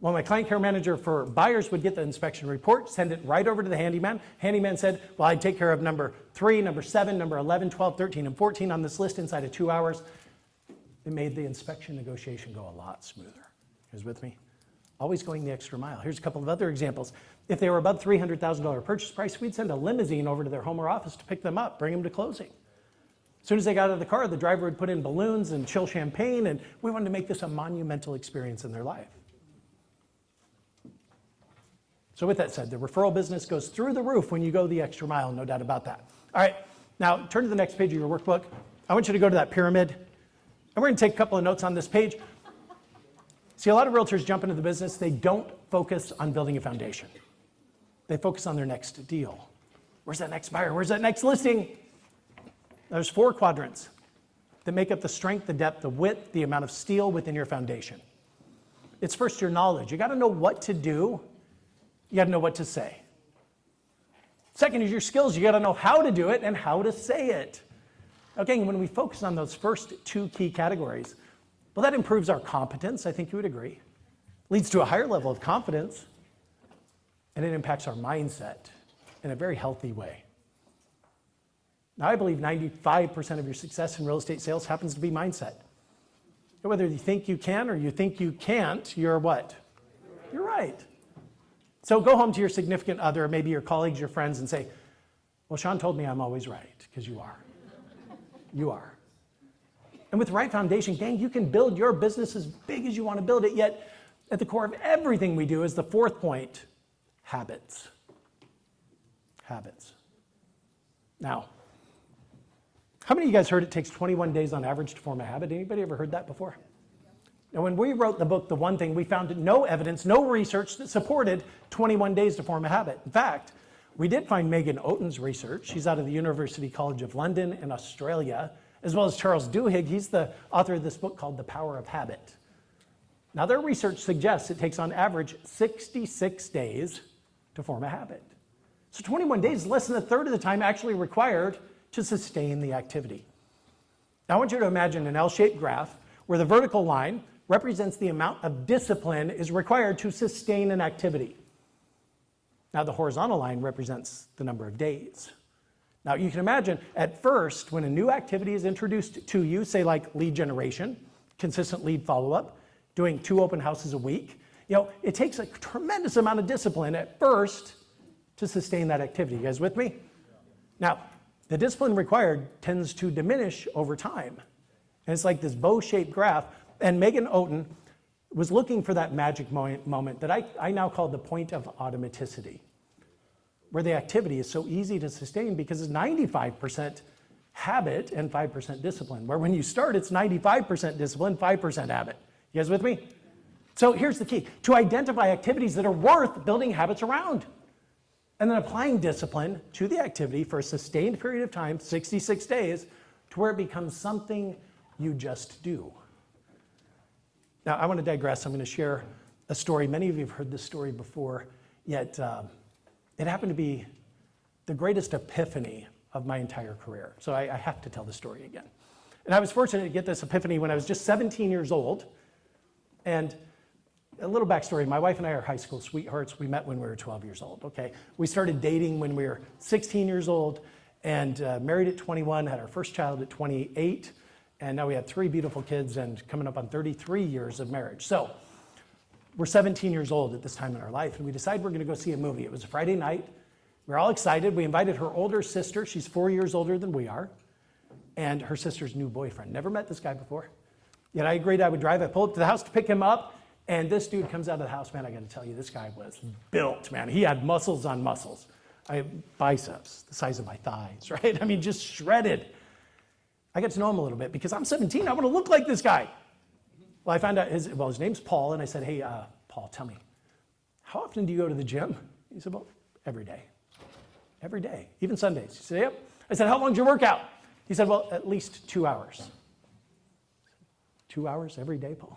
Well, my client care manager for buyers would get the inspection report, send it right over to the handyman. Handyman said, well, I'd take care of number 3, number 7, number 11, 12, 13, and 14 on this list inside of 2 hours. It made the inspection negotiation go a lot smoother. You guys with me? Always going the extra mile. Here's a couple of other examples. If they were above $300,000 purchase price, we'd send a limousine over to their home or office to pick them up, bring them to closing. As soon as they got out of the car, the driver would put in balloons and chill champagne, and we wanted to make this a monumental experience in their life. So with that said, the referral business goes through the roof when you go the extra mile, no doubt about that. All right, now turn to the next page of your workbook. I want you to go to that pyramid, and we're going to take a couple of notes on this page. See, a lot of realtors jump into the business. They don't focus on building a foundation. They focus on their next deal. Where's that next buyer? Where's that next listing? There's 4 quadrants that make up the strength, the depth, the width, the amount of steel within your foundation. It's first your knowledge. You got to know what to do. You got to know what to say. Second is your skills. You got to know how to do it and how to say it. Okay, when we focus on those first 2 key categories, well, that improves our competence. I think you would agree. leads to a higher level of confidence, and it impacts our mindset in a very healthy way. Now, I believe 95% of your success in real estate sales happens to be mindset. And whether you think you can or you think you can't, you're what? You're right. So go home to your significant other, maybe your colleagues, your friends, and say, well, Shon told me I'm always right, because you are. You are. And with the right foundation, gang, you can build your business as big as you want to build it, yet at the core of everything we do is the fourth point, habits. Habits. Now, how many of you guys heard it takes 21 days on average to form a habit? Anybody ever heard that before? Now, when we wrote the book, The One Thing, we found no evidence, no research that supported 21 days to form a habit. In fact, we did find Megan Oten's research. She's out of the University College of London in Australia, as well as Charles Duhigg. He's the author of this book called The Power of Habit. Now, their research suggests it takes on average 66 days to form a habit. So 21 days is less than a third of the time actually required to sustain the activity. Now, I want you to imagine an L-shaped graph where the vertical line represents the amount of discipline is required to sustain an activity. Now, the horizontal line represents the number of days. Now, you can imagine at first, when a new activity is introduced to you, say like lead generation, consistent lead follow-up, doing 2 open houses a week, it takes a tremendous amount of discipline at first to sustain that activity. You guys with me? Now, the discipline required tends to diminish over time. And it's like this bow-shaped graph. And Megan Oten was looking for that magic moment that I now call the point of automaticity, where the activity is so easy to sustain because it's 95% habit and 5% discipline, where when you start, it's 95% discipline, 5% habit. You guys with me? So here's the key. To identify activities that are worth building habits around, and then applying discipline to the activity for a sustained period of time, 66 days, to where it becomes something you just do. Now, I want to digress. I'm going to share a story. Many of you have heard this story before, yet it happened to be the greatest epiphany of my entire career. So I have to tell the story again. And I was fortunate to get this epiphany when I was just 17 years old. And a little backstory, my wife and I are high school sweethearts. We met when we were 12 years old, okay? We started dating when we were 16 years old and married at 21, had our first child at 28, and now we have 3 beautiful kids and coming up on 33 years of marriage. So we're 17 years old at this time in our life, and we decided we're gonna go see a movie. It was a Friday night. We were all excited. We invited her older sister. She's 4 years older than we are, and her sister's new boyfriend. Never met this guy before. Yet I agreed I would drive. I pulled up to the house to pick him up. And this dude comes out of the house, man, I gotta tell you, this guy was built, man. He had muscles on muscles. I have biceps the size of my thighs, right? I mean, just shredded. I got to know him a little bit because I'm 17, I wanna look like this guy. Well, I found out his name's Paul, and I said, hey, Paul, tell me, how often do you go to the gym? He said, well, every day. Every day, even Sundays. He said, yep. I said, how long's your workout? He said, well, at least 2 hours. 2 hours every day, Paul?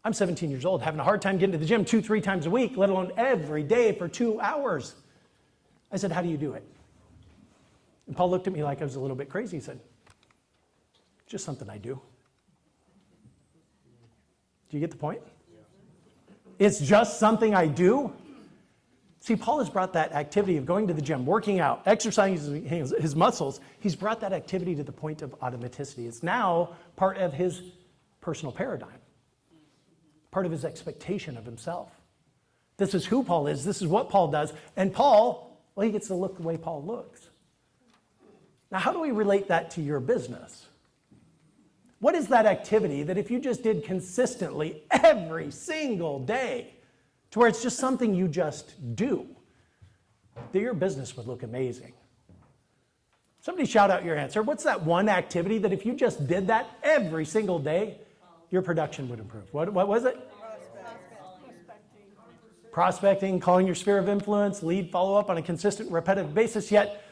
I'm 17 years old, having a hard time getting to the gym 2-3 times a week, let alone every day for 2 hours. I said, how do you do it? And Paul looked at me like I was a little bit crazy. He said, just something I do. Do you get the point? It's just something I do. See, Paul has brought that activity of going to the gym, working out, exercising his muscles, he's brought that activity to the point of automaticity. It's now part of his personal paradigm. Part of his expectation of himself. This is who Paul is. This is what Paul does. And Paul, well, he gets to look the way Paul looks. Now, how do we relate that to your business? What is that activity that if you just did consistently every single day, to where it's just something you just do, that your business would look amazing? Somebody shout out your answer. What's that one activity that if you just did that every single day, your production would improve? What was it? Prospecting, calling your sphere of influence, lead follow-up on a consistent, repetitive basis. Yet,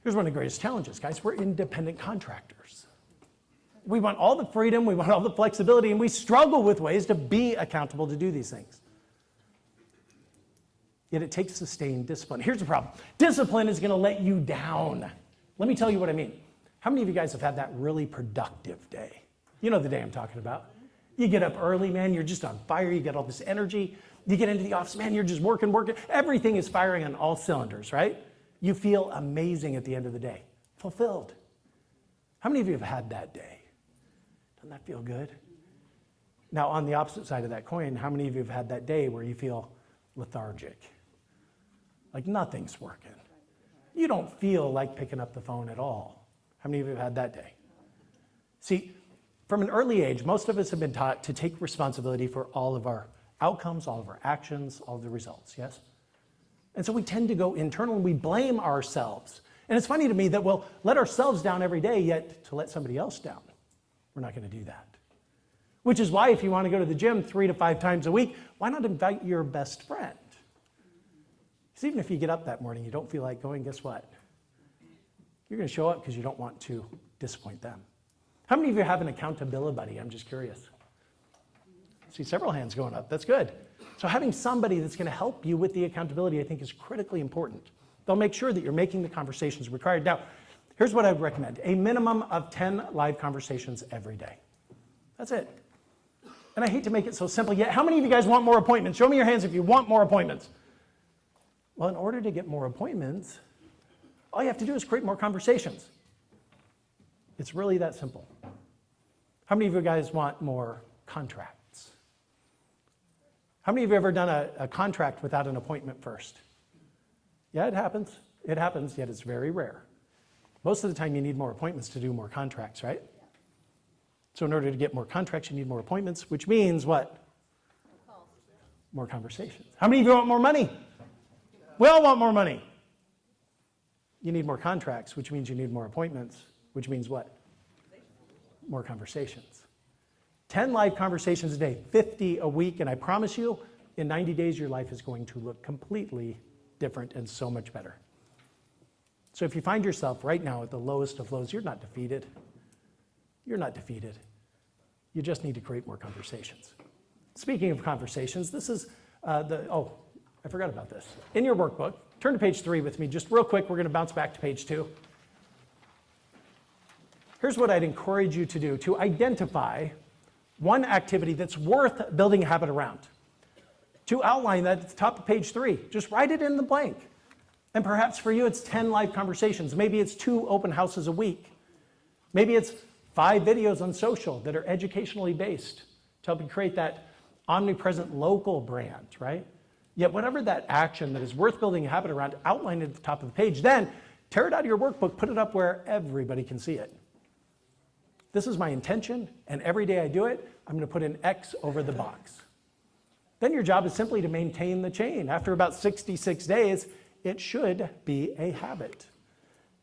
here's one of the greatest challenges, guys. We're independent contractors. We want all the freedom, we want all the flexibility, and we struggle with ways to be accountable to do these things. Yet it takes sustained discipline. Here's the problem. Discipline is gonna let you down. Let me tell you what I mean. How many of you guys have had that really productive day? You know the day I'm talking about. You get up early, man, you're just on fire, you get all this energy. You get into the office, man, you're just working. Everything is firing on all cylinders, right? You feel amazing at the end of the day, fulfilled. How many of you have had that day? Doesn't that feel good? Now, on the opposite side of that coin, how many of you have had that day where you feel lethargic? Like nothing's working. You don't feel like picking up the phone at all. How many of you have had that day? See, from an early age, most of us have been taught to take responsibility for all of our outcomes, all of our actions, all of the results, yes? And so we tend to go internal and we blame ourselves. And it's funny to me that we'll let ourselves down every day, yet to let somebody else down, we're not going to do that. Which is why if you want to go to the gym 3 to 5 times a week, why not invite your best friend? Because even if you get up that morning, you don't feel like going, guess what? You're going to show up because you don't want to disappoint them. How many of you have an accountability buddy? I'm just curious. See several hands going up. That's good. So having somebody that's going to help you with the accountability, I think, is critically important. They'll make sure that you're making the conversations required. Now, here's what I would recommend. A minimum of 10 live conversations every day. That's it. And I hate to make it so simple, yet how many of you guys want more appointments? Show me your hands if you want more appointments. Well, in order to get more appointments, all you have to do is create more conversations. It's really that simple. How many of you guys want more contracts? How many of you ever done a contract without an appointment first? Yeah, it happens. It happens, yet it's very rare. Most of the time you need more appointments to do more contracts, right? So in order to get more contracts, you need more appointments, which means what? More conversations. How many of you want more money? We all want more money. You need more contracts, which means you need more appointments, which means what? More conversations. 10 live conversations a day, 50 a week, and I promise you, in 90 days, your life is going to look completely different and so much better. So if you find yourself right now at the lowest of lows, you're not defeated. You're not defeated. You just need to create more conversations. Speaking of conversations, this is I forgot about this. In your workbook, turn to page 3 with me just real quick. We're going to bounce back to page 2. Here's what I'd encourage you to do, to identify one activity that's worth building a habit around. To outline that at the top of page 3, just write it in the blank. And perhaps for you, it's 10 live conversations. Maybe it's 2 open houses a week. Maybe it's 5 videos on social that are educationally based to help you create that omnipresent local brand, right? Yet whatever that action that is worth building a habit around, outline it at the top of the page. Then tear it out of your workbook, put it up where everybody can see it. This is my intention, and every day I do it, I'm going to put an X over the box. Then your job is simply to maintain the chain. After about 66 days, it should be a habit.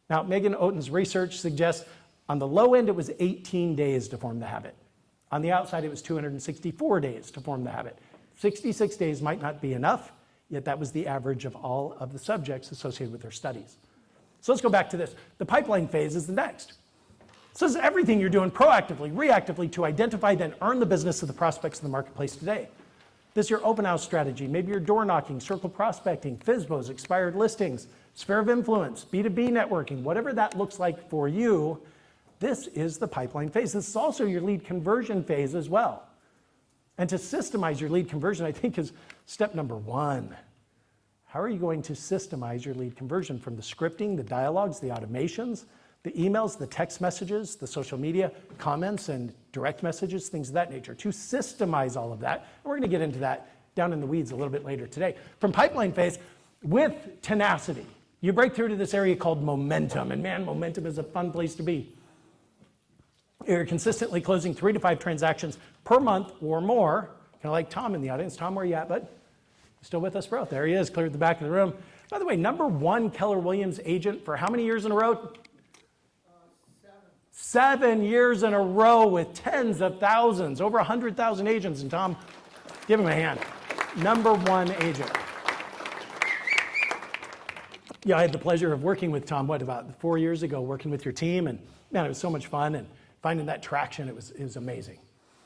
Now, Megan Oten's research suggests on the low end, it was 18 days to form the habit. On the outside, it was 264 days to form the habit. 66 days might not be enough, yet that was the average of all of the subjects associated with their studies. So let's go back to this. The pipeline phase is the next. So this is everything you're doing proactively, reactively to identify, then earn the business of the prospects in the marketplace today. This is your open house strategy. Maybe you're door knocking, circle prospecting, FSBOs, expired listings, sphere of influence, B2B networking, whatever that looks like for you. This is the pipeline phase. This is also your lead conversion phase as well. And to systemize your lead conversion, I think, is step number 1. How are you going to systemize your lead conversion from the scripting, the dialogues, the automations, the emails, the text messages, the social media comments and direct messages, things of that nature, to systemize all of that. And we're going to get into that down in the weeds a little bit later today. From pipeline phase, with tenacity, you break through to this area called momentum. And man, momentum is a fun place to be. You're consistently closing 3 to 5 transactions per month or more. Kind of like Tom in the audience. Tom, where are you at, bud? Still with us, bro? There he is, cleared the back of the room. By the way, number 1 Keller Williams agent for how many years in a row? 7 years in a row with tens of thousands, over 100,000 agents. And Tom, give him a hand. Number 1 agent. Yeah, I had the pleasure of working with Tom, about 4 years ago, working with your team. And man, it was so much fun. And finding that traction, it was amazing.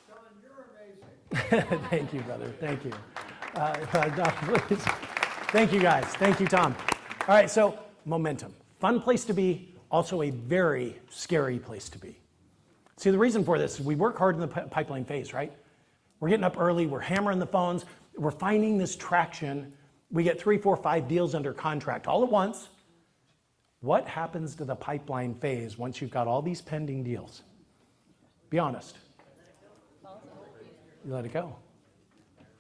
Shon, you're amazing. Thank you, brother. Thank you. Please. Thank you, guys. Thank you, Tom. All right, so momentum. Fun place to be. Also a very scary place to be. See, the reason for this is we work hard in the pipeline phase, right? We're getting up early, we're hammering the phones, we're finding this traction. We get 3, 4, 5 deals under contract all at once. What happens to the pipeline phase once you've got all these pending deals? Be honest. You let it go.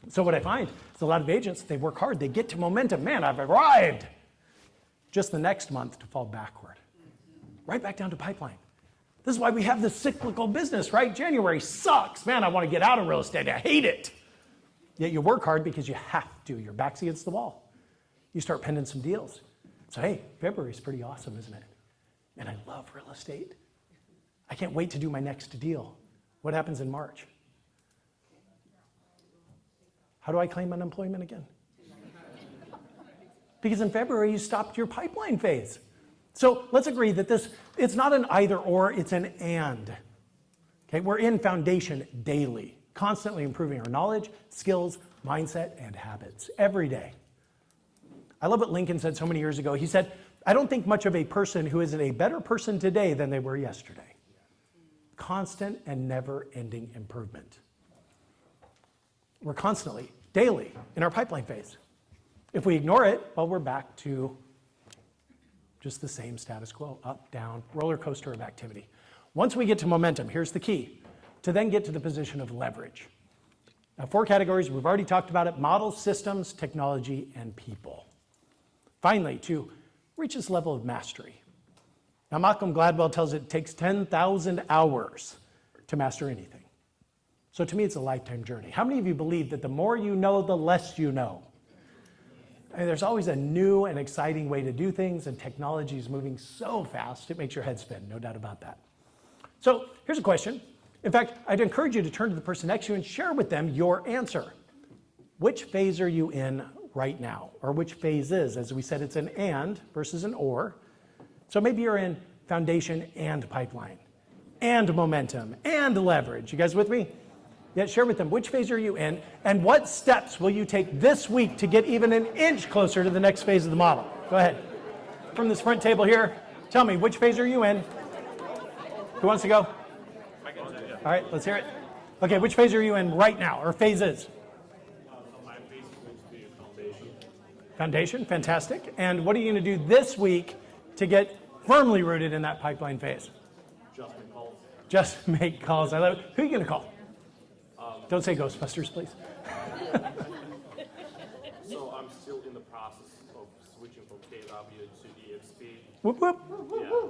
So what I find is a lot of agents, they work hard, they get to momentum. Man, I've arrived. Just the next month to fall backward. Right back down to pipeline. This is why we have this cyclical business, right? January sucks. Man, I want to get out of real estate. I hate it. Yet you work hard because you have to. Your back's against the wall. You start pending some deals. So hey, February's pretty awesome, isn't it? And I love real estate. I can't wait to do my next deal. What happens in March? How do I claim unemployment again? Because in February, you stopped your pipeline phase. So let's agree that it's not an either or, it's an and. Okay, we're in foundation daily, constantly improving our knowledge, skills, mindset, and habits every day. I love what Lincoln said so many years ago. He said, I don't think much of a person who isn't a better person today than they were yesterday. Constant and never-ending improvement. We're constantly, daily, in our pipeline phase. If we ignore it, well, we're back to just the same status quo, up, down, roller coaster of activity. Once we get to momentum, here's the key, to then get to the position of leverage. Now, 4 categories, we've already talked about it: models, systems, technology, and people. Finally, to reach this level of mastery. Now, Malcolm Gladwell tells it takes 10,000 hours to master anything. So to me, it's a lifetime journey. How many of you believe that the more you know, the less you know? I mean, there's always a new and exciting way to do things, and technology is moving so fast, it makes your head spin, no doubt about that. So here's a question. In fact, I'd encourage you to turn to the person next to you and share with them your answer. Which phase are you in right now? Or which phase is? As we said, it's an and versus an or. So maybe you're in foundation and pipeline, and momentum, and leverage. You guys with me? Yeah, share with them, which phase are you in, and what steps will you take this week to get even an inch closer to the next phase of the model? Go ahead. From this front table here, tell me, which phase are you in? Who wants to go? All right, let's hear it. Okay, which phase are you in right now, or phases? My phase is going to be foundation. Foundation, fantastic. And what are you going to do this week to get firmly rooted in that pipeline phase? Just make calls. Just make calls. I love it. Who are you going to call? Don't say Ghostbusters, please. So I'm still in the process of switching from KW to EXP. Whoop, whoop. Yeah.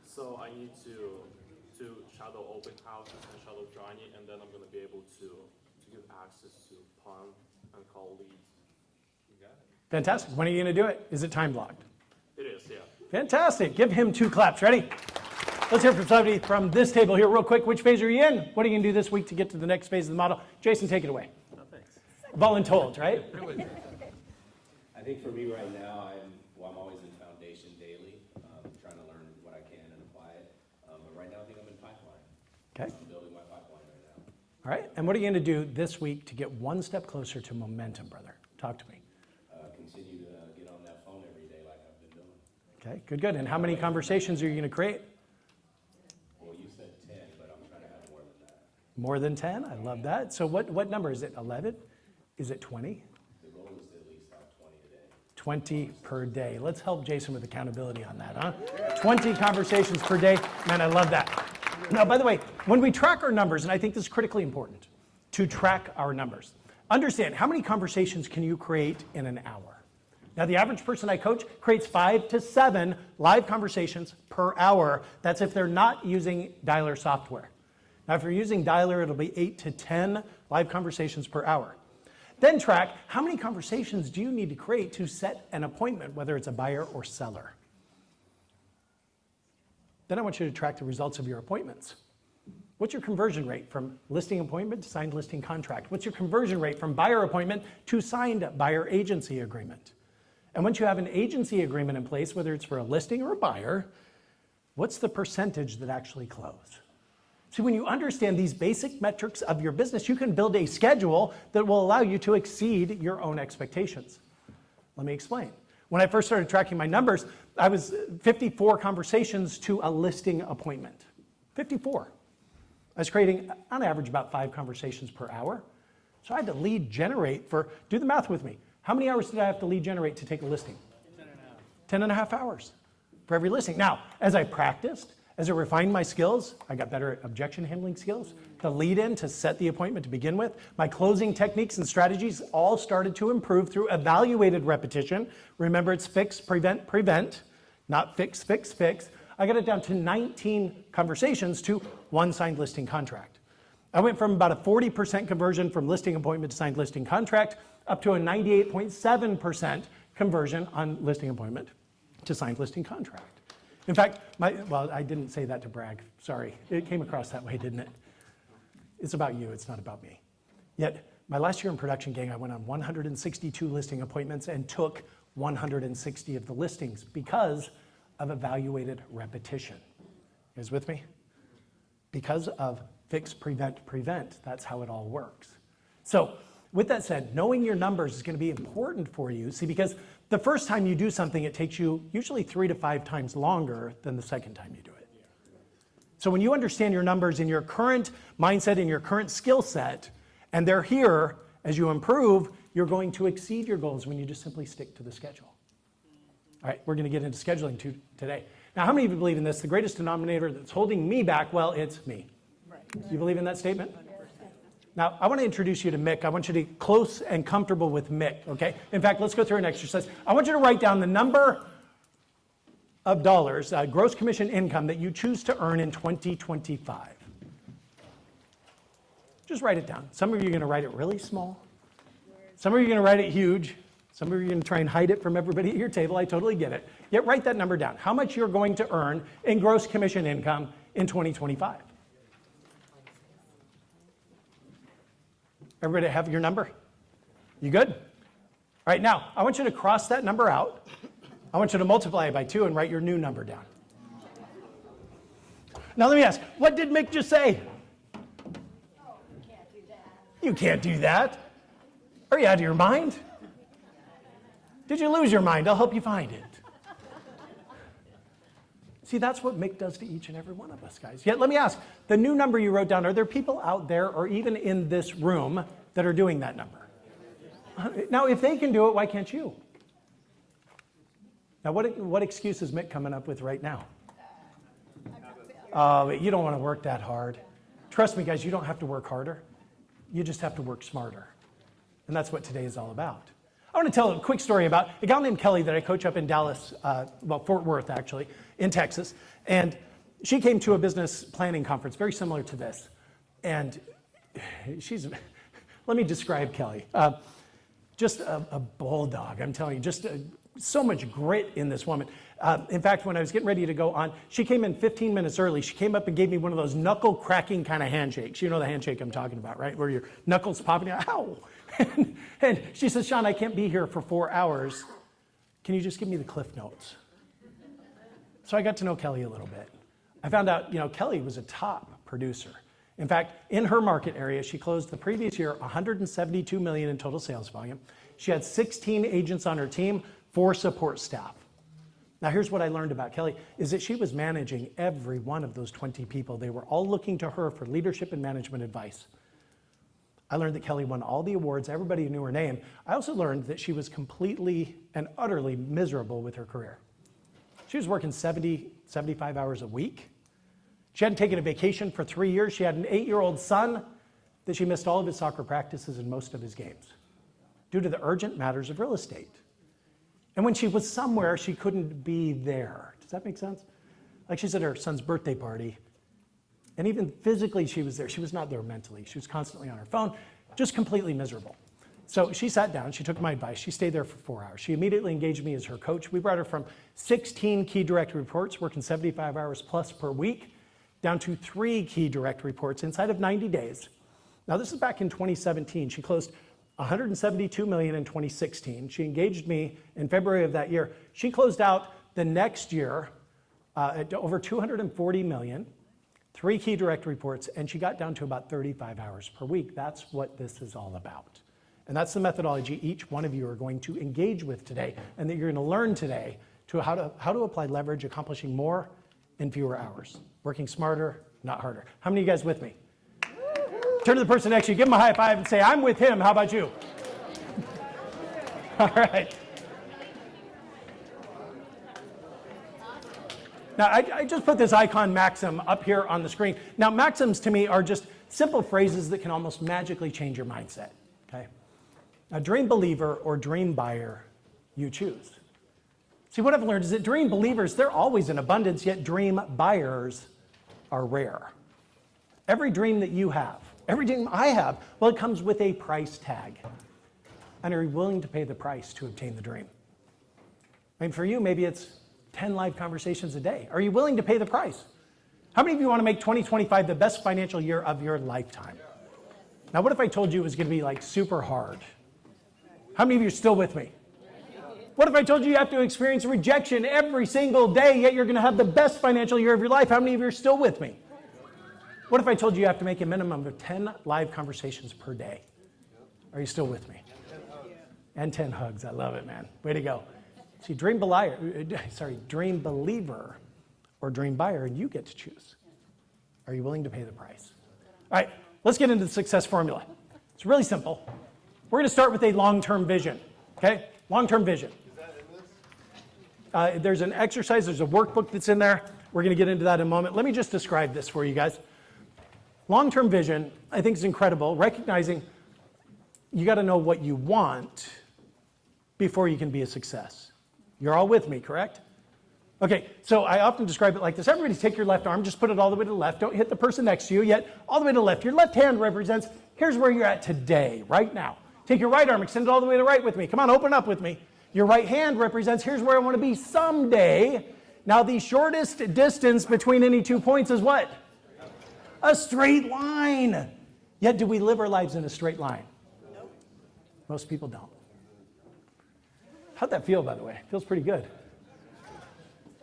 So I need to shadow open houses and shadow Johnny, and then I'm going to be able to get access to punt and call leads. You got it? Fantastic. When are you going to do it? Is it time blocked? It is, yeah. Fantastic. Give him 2 claps. Ready? Let's hear from somebody from this table here real quick. Which phase are you in? What are you going to do this week to get to the next phase of the model? Jason, take it away. No, thanks. Voluntold, right? I think for me right now, I'm always in foundation daily, trying to learn what I can and apply it. But right now, I think I'm in pipeline. Okay. I'm building my pipeline right now. All right. And what are you going to do this week to get one step closer to momentum, brother? Talk to me. Continue to get on that phone every day like I've been doing. Okay, good, good. And how many conversations are you going to create? Well, you said 10, but I'm trying to have more than that. More than 10? I love that. So what number? Is it 11? Is it 20? The goal is to at least have 20 today. 20 per day. Let's help Jason with accountability on that, huh? 20 conversations per day. Man, I love that. Now, by the way, when we track our numbers, and I think this is critically important, to track our numbers, understand how many conversations can you create in an hour? Now, the average person I coach creates 5 to 7 live conversations per hour. That's if they're not using dialer software. Now, if you're using dialer, it'll be 8 to 10 live conversations per hour. Then track how many conversations do you need to create to set an appointment, whether it's a buyer or seller. Then I want you to track the results of your appointments. What's your conversion rate from listing appointment to signed listing contract? What's your conversion rate from buyer appointment to signed buyer agency agreement? And once you have an agency agreement in place, whether it's for a listing or a buyer, what's the percentage that actually close? See, when you understand these basic metrics of your business, you can build a schedule that will allow you to exceed your own expectations. Let me explain. When I first started tracking my numbers, I was 54 conversations to a listing appointment. 54. I was creating, on average, about 5 conversations per hour. So I had to lead generate do the math with me. How many hours did I have to lead generate to take a listing? 10 and a half hours for every listing. Now, as I practiced, as I refined my skills, I got better at objection handling skills, the lead in to set the appointment to begin with. My closing techniques and strategies all started to improve through evaluated repetition. Remember, it's fix, prevent, prevent, not fix, fix, fix. I got it down to 19 conversations to one signed listing contract. I went from about a 40% conversion from listing appointment to signed listing contract up to a 98.7% conversion on listing appointment to signed listing contract. In fact, I didn't say that to brag. Sorry. It came across that way, didn't it? It's about you. It's not about me. Yet, my last year in production, gang, I went on 162 listing appointments and took 160 of the listings because of evaluated repetition. You guys with me? Because of fix, prevent, prevent. That's how it all works. So, with that said, knowing your numbers is going to be important for you. See, because the first time you do something, it takes you usually 3 to 5 times longer than the second time you do it. So when you understand your numbers in your current mindset, in your current skill set, and they're here, as you improve, you're going to exceed your goals when you just simply stick to the schedule. All right, we're going to get into scheduling today. Now, how many of you believe in this? The greatest denominator that's holding me back, well, it's me. You believe in that statement? Now, I want to introduce you to Mick. I want you to get close and comfortable with Mick, okay? In fact, let's go through an exercise. I want you to write down the number of dollars, gross commission income, that you choose to earn in 2025. Just write it down. Some of you are going to write it really small. Some of you are going to write it huge. Some of you are going to try and hide it from everybody at your table. I totally get it. Yet write that number down. How much you're going to earn in gross commission income in 2025. Everybody have your number? You good? All right, now, I want you to cross that number out. I want you to multiply it by 2 and write your new number down. Now let me ask, what did Mick just say? Oh, you can't do that. You can't do that. Are you out of your mind? Did you lose your mind? I'll help you find it. See, that's what Mick does to each and every one of us, guys. Yet, let me ask, the new number you wrote down, are there people out there or even in this room that are doing that number? Now, if they can do it, why can't you? Now, what excuse is Mick coming up with right now? Oh, you don't want to work that hard. Trust me, guys, you don't have to work harder. You just have to work smarter. And that's what today is all about. I want to tell a quick story about a gal named Kelly that I coach up in Dallas, Fort Worth, actually, in Texas. And she came to a business planning conference very similar to this. And let me describe Kelly. Just a bulldog, I'm telling you, just so much grit in this woman. In fact, when I was getting ready to go on, she came in 15 minutes early. She came up and gave me one of those knuckle cracking kind of handshakes. You know the handshake I'm talking about, right? Where your knuckles popping out, ow! And she says, Shon, I can't be here for 4 hours. Can you just give me the Cliff Notes? So I got to know Kelly a little bit. I found out, Kelly was a top producer. In fact, in her market area, she closed the previous year $172 million in total sales volume. She had 16 agents on her team, 4 support staff. Now, here's what I learned about Kelly, is that she was managing every one of those 20 people. They were all looking to her for leadership and management advice. I learned that Kelly won all the awards. Everybody knew her name. I also learned that she was completely and utterly miserable with her career. She was working 70, 75 hours a week. She hadn't taken a vacation for 3 years. She had an 8-year-old son that she missed all of his soccer practices and most of his games due to the urgent matters of real estate. And when she was somewhere, she couldn't be there. Does that make sense? Like she's at her son's birthday party, and even physically she was there. She was not there mentally. She was constantly on her phone, just completely miserable. So she sat down, she took my advice, she stayed there for 4 hours. She immediately engaged me as her coach. We brought her from 16 key direct reports, working 75 hours plus per week, down to 3 key direct reports inside of 90 days. Now this is back in 2017. She closed $172 million in 2016. She engaged me in February of that year. She closed out the next year at over $240 million, 3 key direct reports, and she got down to about 35 hours per week. That's what this is all about. And that's the methodology each one of you are going to engage with today, and that you're going to learn today to how to apply leverage, accomplishing more in fewer hours, working smarter, not harder. How many of you guys with me? Turn to the person next to you, give them a high five and say, I'm with him, how about you? All right. Now, I just put this icon maxim up here on the screen. Now, maxims to me are just simple phrases that can almost magically change your mindset, okay? Now, dream believer or dream buyer, you choose. See, what I've learned is that dream believers, they're always in abundance, yet dream buyers are rare. Every dream that you have, every dream I have, well, it comes with a price tag. And are you willing to pay the price to obtain the dream? I mean, for you, maybe it's 10 live conversations a day. Are you willing to pay the price? How many of you want to make 2025 the best financial year of your lifetime? Now, what if I told you it was going to be like super hard? How many of you are still with me? What if I told you you have to experience rejection every single day, yet you're going to have the best financial year of your life? How many of you are still with me? What if I told you you have to make a minimum of 10 live conversations per day? Are you still with me? And 10 hugs. I love it, man. Way to go. See, dream believer or dream buyer, and you get to choose. Are you willing to pay the price? All right, let's get into the success formula. It's really simple. We're going to start with a long-term vision, okay? Long-term vision. There's an exercise, there's a workbook that's in there. We're going to get into that in a moment. Let me just describe this for you guys. Long-term vision, I think, is incredible, recognizing you got to know what you want before you can be a success. You're all with me, correct? Okay, so I often describe it like this. Everybody take your left arm, just put it all the way to the left. Don't hit the person next to you yet. All the way to the left. Your left hand represents, here's where you're at today, right now. Take your right arm, extend it all the way to the right with me. Come on, open up with me. Your right hand represents, here's where I want to be someday. Now, the shortest distance between any 2 points is what? A straight line. Yet, do we live our lives in a straight line? Nope. Most people don't. How'd that feel, by the way? Feels pretty good.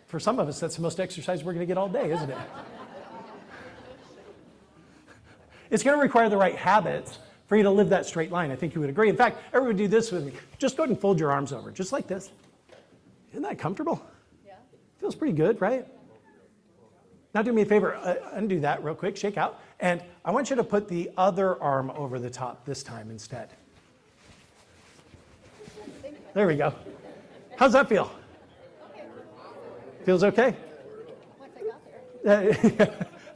For some of us, that's the most exercise we're going to get all day, isn't it? It's going to require the right habits for you to live that straight line. I think you would agree. In fact, everybody do this with me. Just go ahead and fold your arms over, just like this. Isn't that comfortable? Yeah. Feels pretty good, right? Now do me a favor, undo that real quick, shake out. And I want you to put the other arm over the top this time instead. There we go. How's that feel? Feels okay?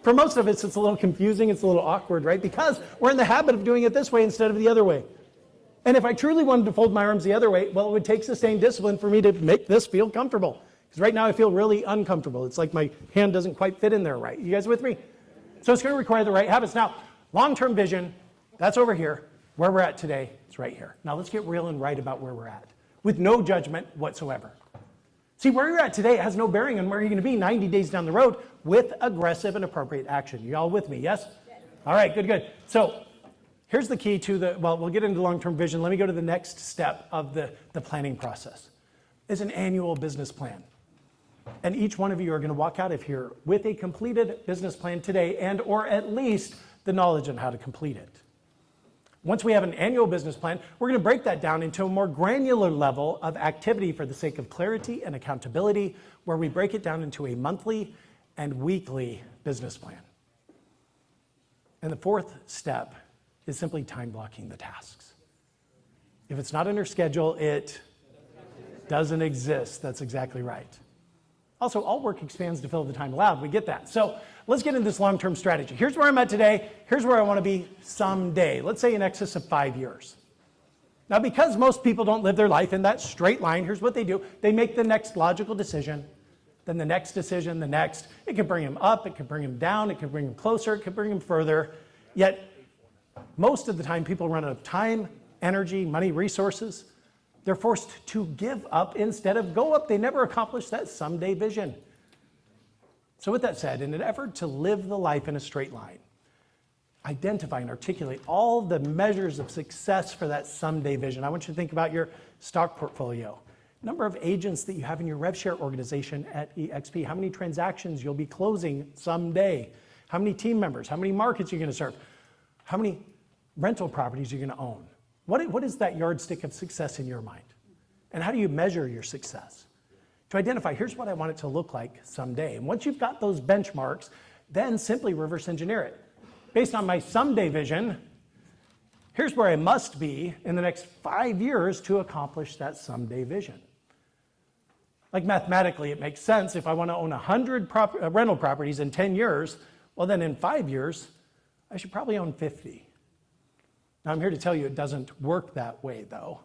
For most of us, it's a little confusing, it's a little awkward, right? Because we're in the habit of doing it this way instead of the other way. And if I truly wanted to fold my arms the other way, well, it would take sustained discipline for me to make this feel comfortable. Because right now I feel really uncomfortable. It's like my hand doesn't quite fit in there right. You guys with me? So it's going to require the right habits. Now, long-term vision, that's over here. Where we're at today, it's right here. Now let's get real and right about where we're at, with no judgment whatsoever. See, where you're at today has no bearing on where you're going to be 90 days down the road with aggressive and appropriate action. You all with me, yes? All right, good. So here's the key to we'll get into long-term vision. Let me go to the next step of the planning process. It's an annual business plan. And each one of you are going to walk out of here with a completed business plan today and or at least the knowledge on how to complete it. Once we have an annual business plan, we're going to break that down into a more granular level of activity for the sake of clarity and accountability, where we break it down into a monthly and weekly business plan. And the fourth step is simply time blocking the tasks. If it's not in your schedule, it doesn't exist. That's exactly right. Also, all work expands to fill the time allowed. We get that. So let's get into this long-term strategy. Here's where I'm at today. Here's where I want to be someday. Let's say in excess of 5 years. Now, because most people don't live their life in that straight line, here's what they do. They make the next logical decision, then the next decision, the next. It can bring them up, it can bring them down, it can bring them closer, it can bring them further. Yet, most of the time, people run out of time, energy, money, resources. They're forced to give up instead of go up. They never accomplish that someday vision. So with that said, in an effort to live the life in a straight line, identify and articulate all the measures of success for that someday vision. I want you to think about your stock portfolio, number of agents that you have in your rev share organization at EXP, how many transactions you'll be closing someday, how many team members, how many markets you're going to serve, how many rental properties you're going to own. What is that yardstick of success in your mind? And how do you measure your success? To identify, here's what I want it to look like someday. And once you've got those benchmarks, then simply reverse engineer it. based on my someday vision, here's where I must be in the next 5 years to accomplish that someday vision. Like mathematically, it makes sense. If I want to own 100 rental properties in 10 years, well, then in 5 years, I should probably own 50. Now, I'm here to tell you it doesn't work that way, though.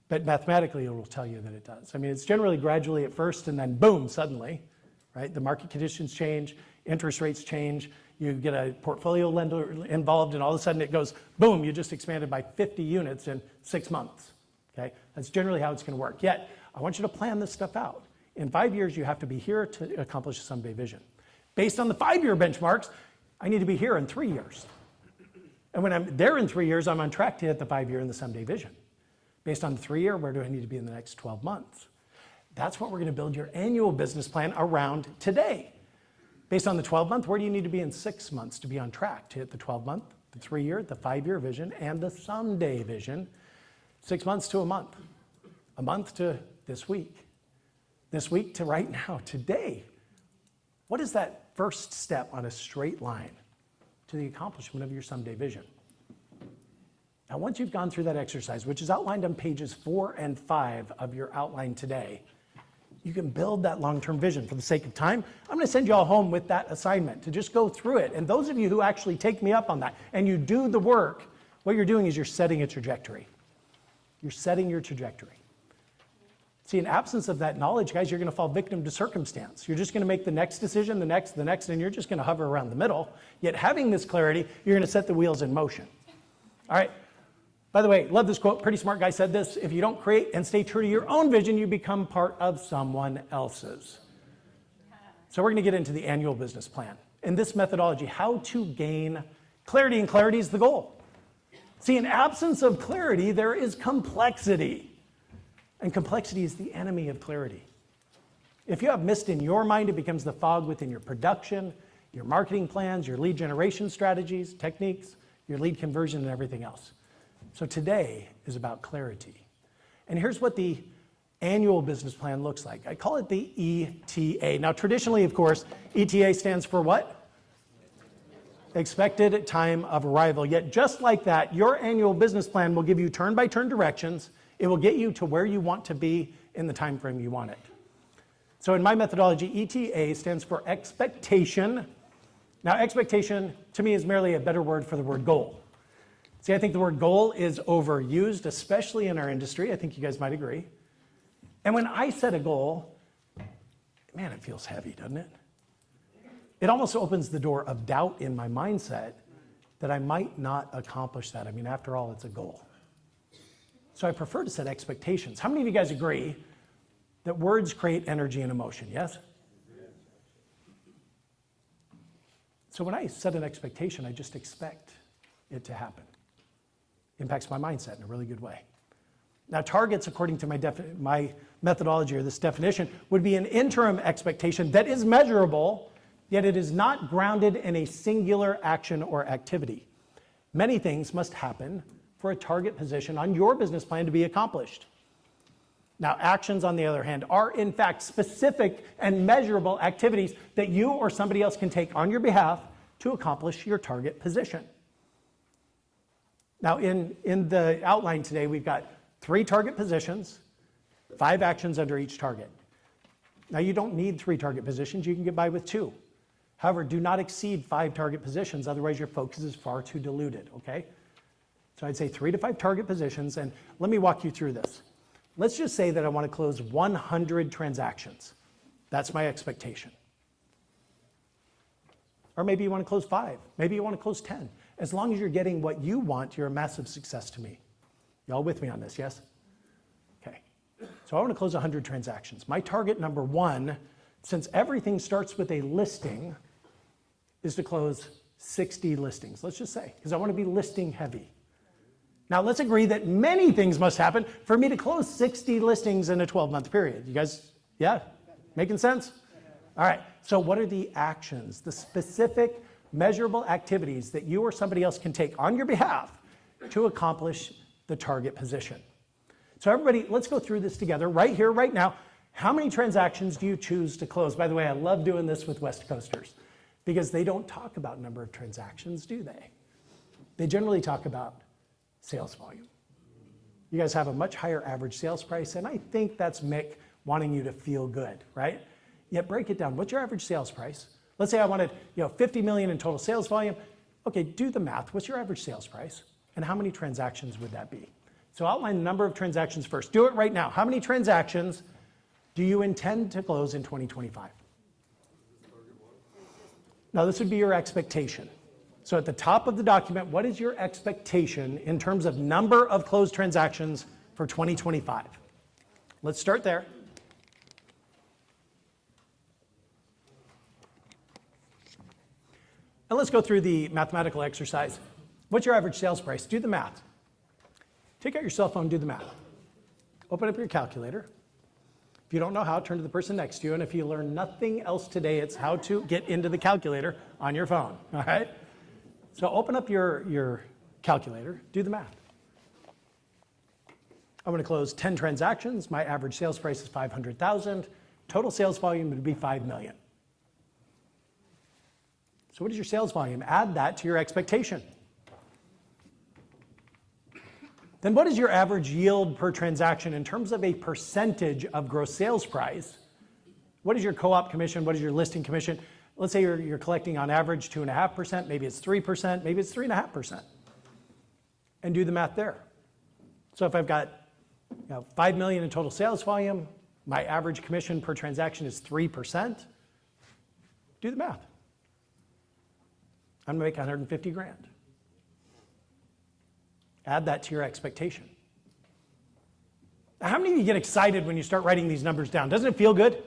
But mathematically, it will tell you that it does. I mean, it's generally gradually at first, and then boom, suddenly, right? The market conditions change, interest rates change, you get a portfolio lender involved, and all of a sudden it goes, boom, you just expanded by 50 units in 6 months, okay? That's generally how it's gonna work. Yet, I want you to plan this stuff out. In 5 years, you have to be here to accomplish a someday vision. Based on the 5-year benchmarks, I need to be here in 3 years. And when I'm there in 3 years, I'm on track to hit the 5-year and the someday vision. Based on the 3-year, where do I need to be in the next 12 months? That's what we're gonna build your annual business plan around today. Based on the 12-month, where do you need to be in 6 months to be on track to hit the 12-month, the 3-year, the 5-year vision, and the someday vision? 6 months to a month to this week to right now, today. What is that first step on a straight line to the accomplishment of your someday vision? Now, once you've gone through that exercise, which is outlined on pages 4 and 5 of your outline today, you can build that long-term vision. For the sake of time, I'm going to send you all home with that assignment to just go through it. And those of you who actually take me up on that and you do the work, what you're doing is you're setting a trajectory. You're setting your trajectory. See, in absence of that knowledge, guys, you're going to fall victim to circumstance. You're just going to make the next decision, the next, and you're just going to hover around the middle. Yet having this clarity, you're going to set the wheels in motion. All right. By the way, love this quote. Pretty smart guy said this. If you don't create and stay true to your own vision, you become part of someone else's. So we're going to get into the annual business plan. In this methodology, how to gain clarity, and clarity is the goal. See, in absence of clarity, there is complexity. And complexity is the enemy of clarity. If you have mist in your mind, it becomes the fog within your production, your marketing plans, your lead generation strategies, techniques, your lead conversion, and everything else. So today is about clarity. And here's what the annual business plan looks like. I call it the ETA. Now, traditionally, of course, ETA stands for what? Expected time of arrival. Yet just like that, your annual business plan will give you turn-by-turn directions. It will get you to where you want to be in the time frame you want it. So in my methodology, ETA stands for expectation. Now, expectation, to me, is merely a better word for the word goal. See, I think the word goal is overused, especially in our industry. I think you guys might agree. And when I set a goal, man, it feels heavy, doesn't it? It almost opens the door of doubt in my mindset that I might not accomplish that. I mean, after all, it's a goal. So I prefer to set expectations. How many of you guys agree that words create energy and emotion? Yes? So when I set an expectation, I just expect it to happen. Impacts my mindset in a really good way. Now, targets, according to my methodology or this definition, would be an interim expectation that is measurable, yet it is not grounded in a singular action or activity. Many things must happen for a target position on your business plan to be accomplished. Now, actions, on the other hand, are in fact specific and measurable activities that you or somebody else can take on your behalf to accomplish your target position. Now, in the outline today, we've got 3 target positions, 5 actions under each target. Now, you don't need 3 target positions. You can get by with 2. However, do not exceed 5 target positions. Otherwise, your focus is far too diluted, okay? So I'd say 3 to 5 target positions, and let me walk you through this. Let's just say that I want to close 100 transactions. That's my expectation. Or maybe you want to close 5. Maybe you want to close 10. As long as you're getting what you want, you're a massive success to me. Y'all with me on this, yes? Okay. So I want to close 100 transactions. My target number 1, since everything starts with a listing, is to close 60 listings. Let's just say, because I want to be listing heavy. Now, let's agree that many things must happen for me to close 60 listings in a 12-month period. You guys, yeah? Making sense? All right. So what are the actions, the specific measurable activities that you or somebody else can take on your behalf to accomplish the target position? So everybody, let's go through this together right here, right now. How many transactions do you choose to close? By the way, I love doing this with West Coasters Because they don't talk about number of transactions, do they? They generally talk about sales volume. You guys have a much higher average sales price, and I think that's Mick wanting you to feel good, right? Yet break it down. What's your average sales price? Let's say I wanted, 50 million in total sales volume. Okay, do the math. What's your average sales price? And how many transactions would that be? So outline the number of transactions first. Do it right now. How many transactions do you intend to close in 2025? Now, this would be your expectation. So at the top of the document, what is your expectation in terms of number of closed transactions for 2025? Let's start there. And let's go through the mathematical exercise. What's your average sales price? Do the math. Take out your cell phone, do the math. Open up your calculator. If you don't know how, turn to the person next to you, and if you learn nothing else today, it's how to get into the calculator on your phone, all right? So open up your calculator, do the math. I'm gonna close 10 transactions. My average sales price is 500,000. Total sales volume would be 5 million. So what is your sales volume? Add that to your expectation. Then what is your average yield per transaction in terms of a percentage of gross sales price? What is your co-op commission? What is your listing commission? Let's say you're collecting on average 2.5%, maybe it's 3%, maybe it's 3.5%. And do the math there. So if I've got 5 million in total sales volume, my average commission per transaction is 3%, do the math. I'm gonna make 150 grand. Add that to your expectation. Now, how many of you get excited when you start writing these numbers down? Doesn't it feel good?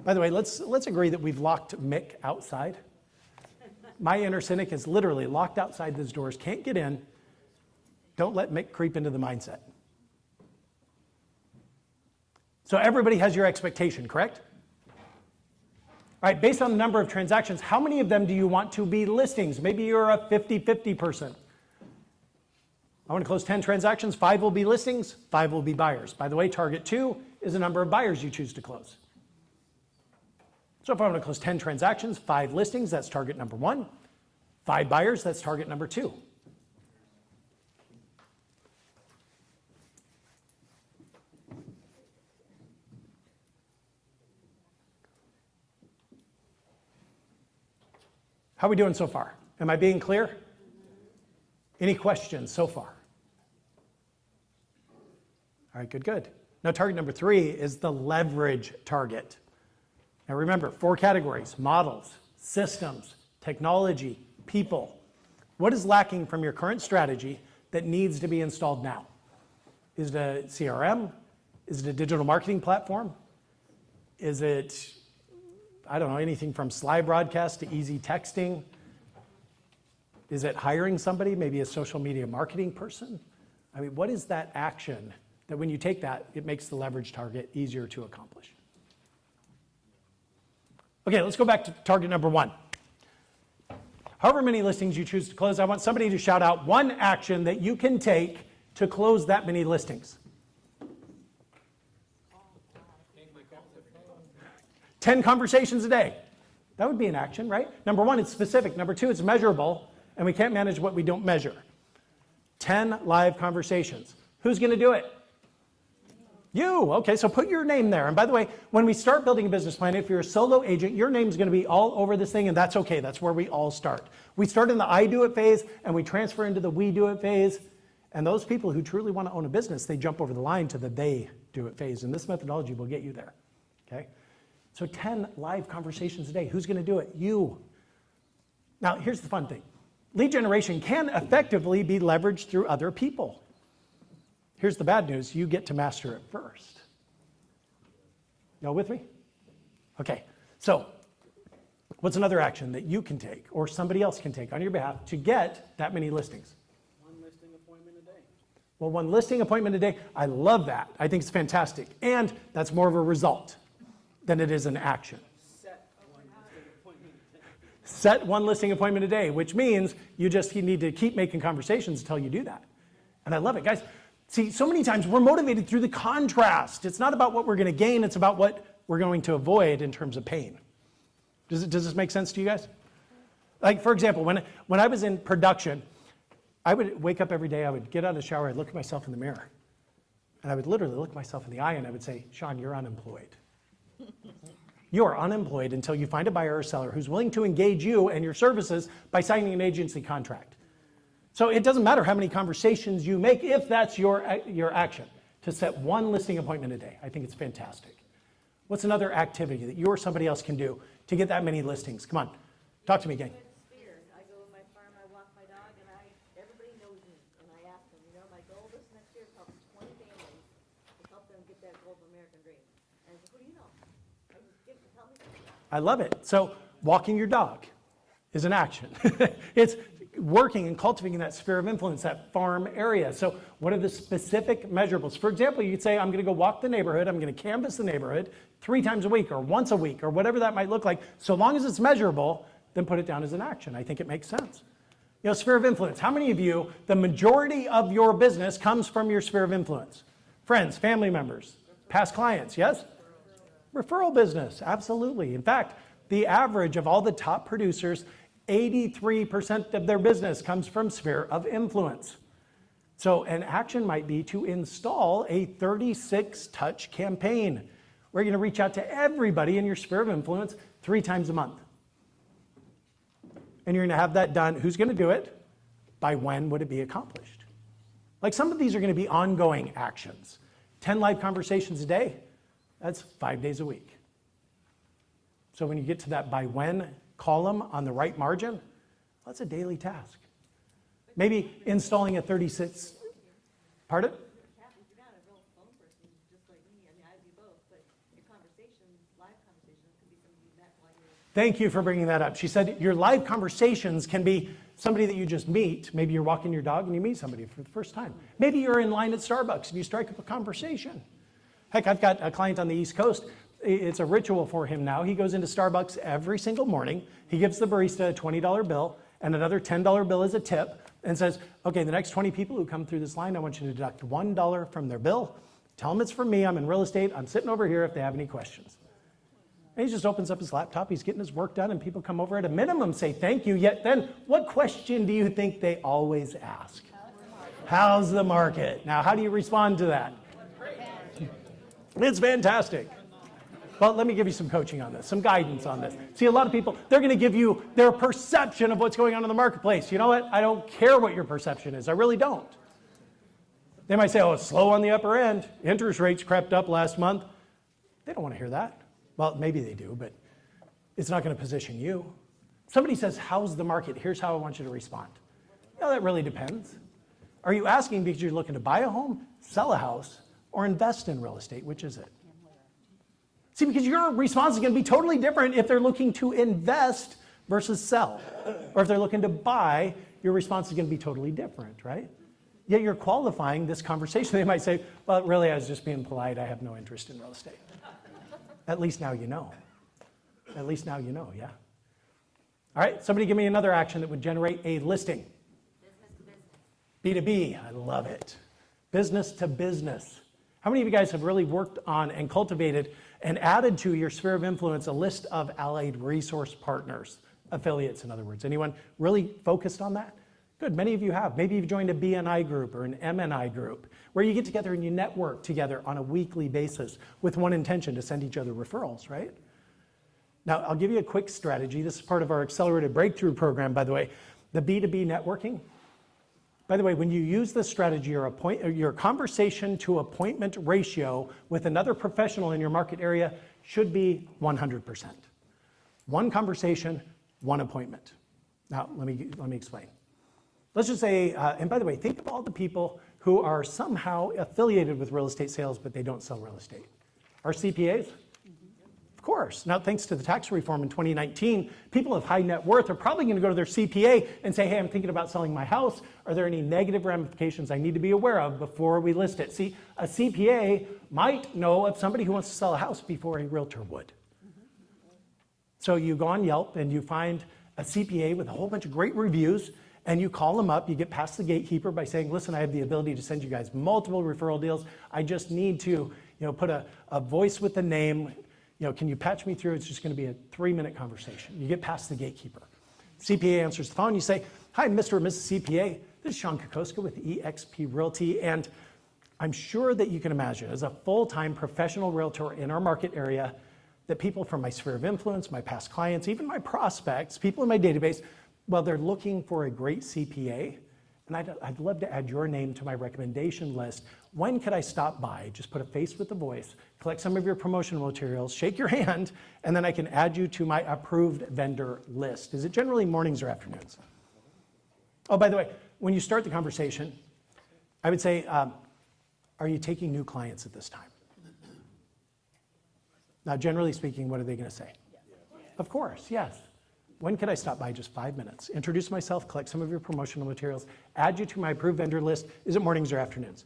By the way, let's agree that we've locked Mick outside. My inner cynic is literally locked outside those doors, can't get in. Don't let Mick creep into the mindset. So everybody has your expectation, correct? All right, based on the number of transactions, how many of them do you want to be listings? Maybe you're a 50-50 person. I want to close 10 transactions, 5 will be listings, 5 will be buyers. By the way, target 2 is the number of buyers you choose to close. So if I want to close 10 transactions, 5 listings, that's target number 1. 5 buyers, that's target number 2. How are we doing so far? Am I being clear? Any questions so far? All right, good. Now target number 3 is the leverage target. Now remember, 4 categories: models, systems, technology, people. What is lacking from your current strategy that needs to be installed now? Is it a CRM? Is it a digital marketing platform? Is it, I don't know, anything from slide broadcast to easy texting? Is it hiring somebody, maybe a social media marketing person? I mean, what is that action that when you take that, it makes the leverage target easier to accomplish? Okay, let's go back to target number 1. However many listings you choose to close, I want somebody to shout out one action that you can take to close that many listings. 10 conversations a day. That would be an action, right? Number 1, it's specific. Number 2, it's measurable, and we can't manage what we don't measure. 10 live conversations. Who's going to do it? You. Okay, so put your name there. And by the way, when we start building a business plan, if you're a solo agent, your name's going to be all over this thing, and that's okay. That's where we all start. We start in the I do it phase, and we transfer into the we do it phase. And those people who truly want to own a business, they jump over the line to the they do it phase. And this methodology will get you there. Okay? So 10 live conversations a day. Who's going to do it? You. Now, here's the fun thing. Lead generation can effectively be leveraged through other people. Here's the bad news. You get to master it first. Y'all with me? Okay. So what's another action that you can take or somebody else can take on your behalf to get that many listings? One listing appointment a day. Well, one listing appointment a day, I love that. I think it's fantastic. And that's more of a result than it is an action. Set one listing appointment a day, which means you need to keep making conversations until you do that. And I love it. Guys, see, so many times we're motivated through the contrast. It's not about what we're going to gain, it's about what we're going to avoid in terms of pain. Does this make sense to you guys? Like, for example, when I was in production, I would wake up every day, I would get out of the shower, I'd look at myself in the mirror, and I would literally look myself in the eye and I would say, Shon, you're unemployed. You are unemployed until you find a buyer or seller who's willing to engage you and your services by signing an agency contract. So it doesn't matter how many conversations you make if that's your action, to set one listing appointment a day. I think it's fantastic. What's another activity that you or somebody else can do to get that many listings? Come on, talk to me, gang. Spheres. I go to my farm, I walk my dog, and everybody knows me, and I ask them, my goal this next year is help 20 families, to help them get that goal of American dream. And I said, who do you know? I just tell me something. I love it. So walking your dog is an action. It's working and cultivating that sphere of influence, that farm area. So what are the specific measurables? For example, you could say, I'm going to go walk the neighborhood, I'm going to canvass the neighborhood 3 times a week or once a week or whatever that might look like. So long as it's measurable, then put it down as an action. I think it makes sense. Sphere of influence. How many of you, the majority of your business comes from your sphere of influence? Friends, family members, past clients, yes? Referral business, absolutely. In fact, the average of all the top producers, 83% of their business comes from sphere of influence. So an action might be to install a 36-touch campaign. We're going to reach out to everybody in your sphere of influence 3 times a month. And you're going to have that done. Who's going to do it? By when would it be accomplished? Like some of these are going to be ongoing actions. 10 live conversations a day, that's 5 days a week. So when you get to that by when column on the right margin, that's a daily task. Maybe installing a 36, pardon? If you're not a real phone person, just like me, I do both, but your conversations, live conversations, could be somebody you met while you're... Thank you for bringing that up. She said your live conversations can be somebody that you just meet. Maybe you're walking your dog and you meet somebody for the first time. Maybe you're in line at Starbucks and you strike up a conversation. Heck, I've got a client on the East Coast. It's a ritual for him now. He goes into Starbucks every single morning. He gives the barista a $20 bill and another $10 bill as a tip and says, okay, the next 20 people who come through this line, I want you to deduct $1 from their bill. Tell them it's from me. I'm in real estate. I'm sitting over here if they have any questions. And he just opens up his laptop. He's getting his work done and people come over at a minimum, say thank you. Yet then what question do you think they always ask? How's the market? Now, how do you respond to that? It's fantastic. Well, let me give you some coaching on this, some guidance on this. See, a lot of people, they're going to give you their perception of what's going on in the marketplace. You know what? I don't care what your perception is. I really don't. They might say, oh, it's slow on the upper end. Interest rates crept up last month. They don't want to hear that. Well, maybe they do, but it's not going to position you. Somebody says, how's the market? Here's how I want you to respond. That really depends. Are you asking because you're looking to buy a home, sell a house, or invest in real estate? Which is it? See, because your response is going to be totally different if they're looking to invest versus sell. Or if they're looking to buy, your response is going to be totally different, right? Yet you're qualifying this conversation. They might say, well, really, I was just being polite. I have no interest in real estate. At least now you know. At least now you know, yeah. All right, somebody give me another action that would generate a listing. Business to business. B2B, I love it. Business to business. How many of you guys have really worked on and cultivated and added to your sphere of influence a list of allied resource partners, affiliates, in other words? Anyone really focused on that? Good, many of you have. Maybe you've joined a BNI group or an MNI group where you get together and you network together on a weekly basis with one intention to send each other referrals, right? Now, I'll give you a quick strategy. This is part of our Accelerated Breakthrough program, by the way. The B2B networking. By the way, when you use this strategy, your conversation to appointment ratio with another professional in your market area should be 100%. One conversation, one appointment. Now, let me explain. Let's just say, and by the way, think of all the people who are somehow affiliated with real estate sales, but they don't sell real estate. Our CPAs? Of course. Now, thanks to the tax reform in 2019, people of high net worth are probably going to go to their CPA and say, hey, I'm thinking about selling my house. Are there any negative ramifications I need to be aware of before we list it? See, a CPA might know of somebody who wants to sell a house before a realtor would. So you go on Yelp and you find a CPA with a whole bunch of great reviews, and you call them up, you get past the gatekeeper by saying, listen, I have the ability to send you guys multiple referral deals. I just need to put a voice with the name, can you patch me through? It's just going to be a 3-minute conversation. You get past the gatekeeper. CPA answers the phone. You say, hi, Mr. or Mrs. CPA. This is Shon Kokoszka with eXp Realty. And I'm sure that you can imagine, as a full-time professional realtor in our market area, that people from my sphere of influence, my past clients, even my prospects, people in my database, well, they're looking for a great CPA. And I'd love to add your name to my recommendation list. When could I stop by? Just put a face with the voice, collect some of your promotional materials, shake your hand, and then I can add you to my approved vendor list. Is it generally mornings or afternoons? Oh, by the way, when you start the conversation, I would say, are you taking new clients at this time? Now, generally speaking, what are they going to say? Of course, yes. When could I stop by? Just 5 minutes. Introduce myself, collect some of your promotional materials, add you to my approved vendor list. Is it mornings or afternoons?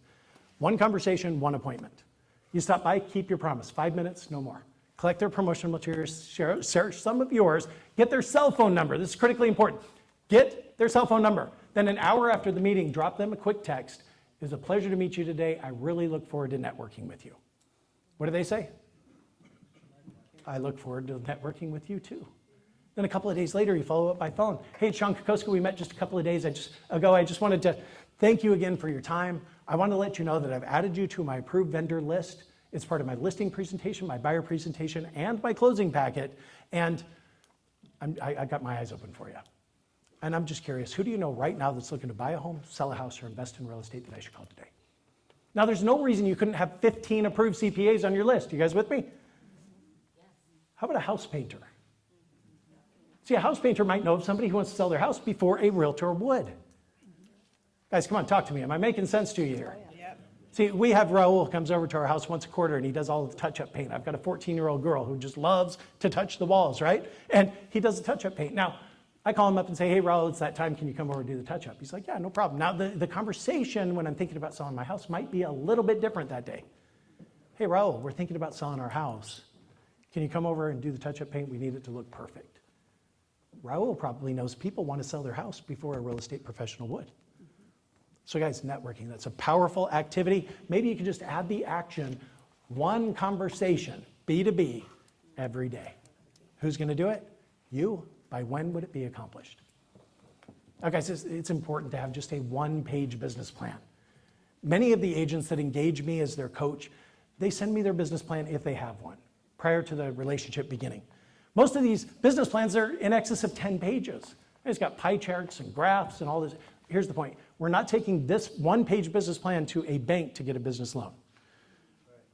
One conversation, one appointment. You stop by, keep your promise. 5 minutes, no more. Collect their promotional materials, share some of yours, get their cell phone number. This is critically important. Get their cell phone number. Then an hour after the meeting, drop them a quick text. It was a pleasure to meet you today. I really look forward to networking with you. What do they say? I look forward to networking with you too. Then a couple of days later, you follow up by phone. Hey, it's Shon Kokoszka. We met just a couple of days ago. I just wanted to thank you again for your time. I want to let you know that I've added you to my approved vendor list. It's part of my listing presentation, my buyer presentation, and my closing packet. And I got my eyes open for you. And I'm just curious, who do you know right now that's looking to buy a home, sell a house, or invest in real estate that I should call today? Now, there's no reason you couldn't have 15 approved CPAs on your list. You guys with me? How about a house painter? See, a house painter might know of somebody who wants to sell their house before a realtor would. Guys, come on, talk to me. Am I making sense to you here? Yep. See, we have Raul comes over to our house once a quarter and he does all the touch-up paint. I've got a 14-year-old girl who just loves to touch the walls, right? And he does the touch-up paint. Now, I call him up and say, hey, Raul, it's that time. Can you come over and do the touch-up? He's like, yeah, no problem. Now, the conversation when I'm thinking about selling my house might be a little bit different that day. Hey, Raul, we're thinking about selling our house. Can you come over and do the touch-up paint? We need it to look perfect. Raul probably knows people want to sell their house before a real estate professional would. So guys, networking, that's a powerful activity. Maybe you can just add the action, one conversation, B2B, every day. Who's going to do it? You. By when would it be accomplished? Now guys, it's important to have just a one-page business plan. Many of the agents that engage me as their coach, they send me their business plan if they have one, prior to the relationship beginning. Most of these business plans are in excess of 10 pages. It's got pie charts and graphs and all this. Here's the point. We're not taking this one-page business plan to a bank to get a business loan.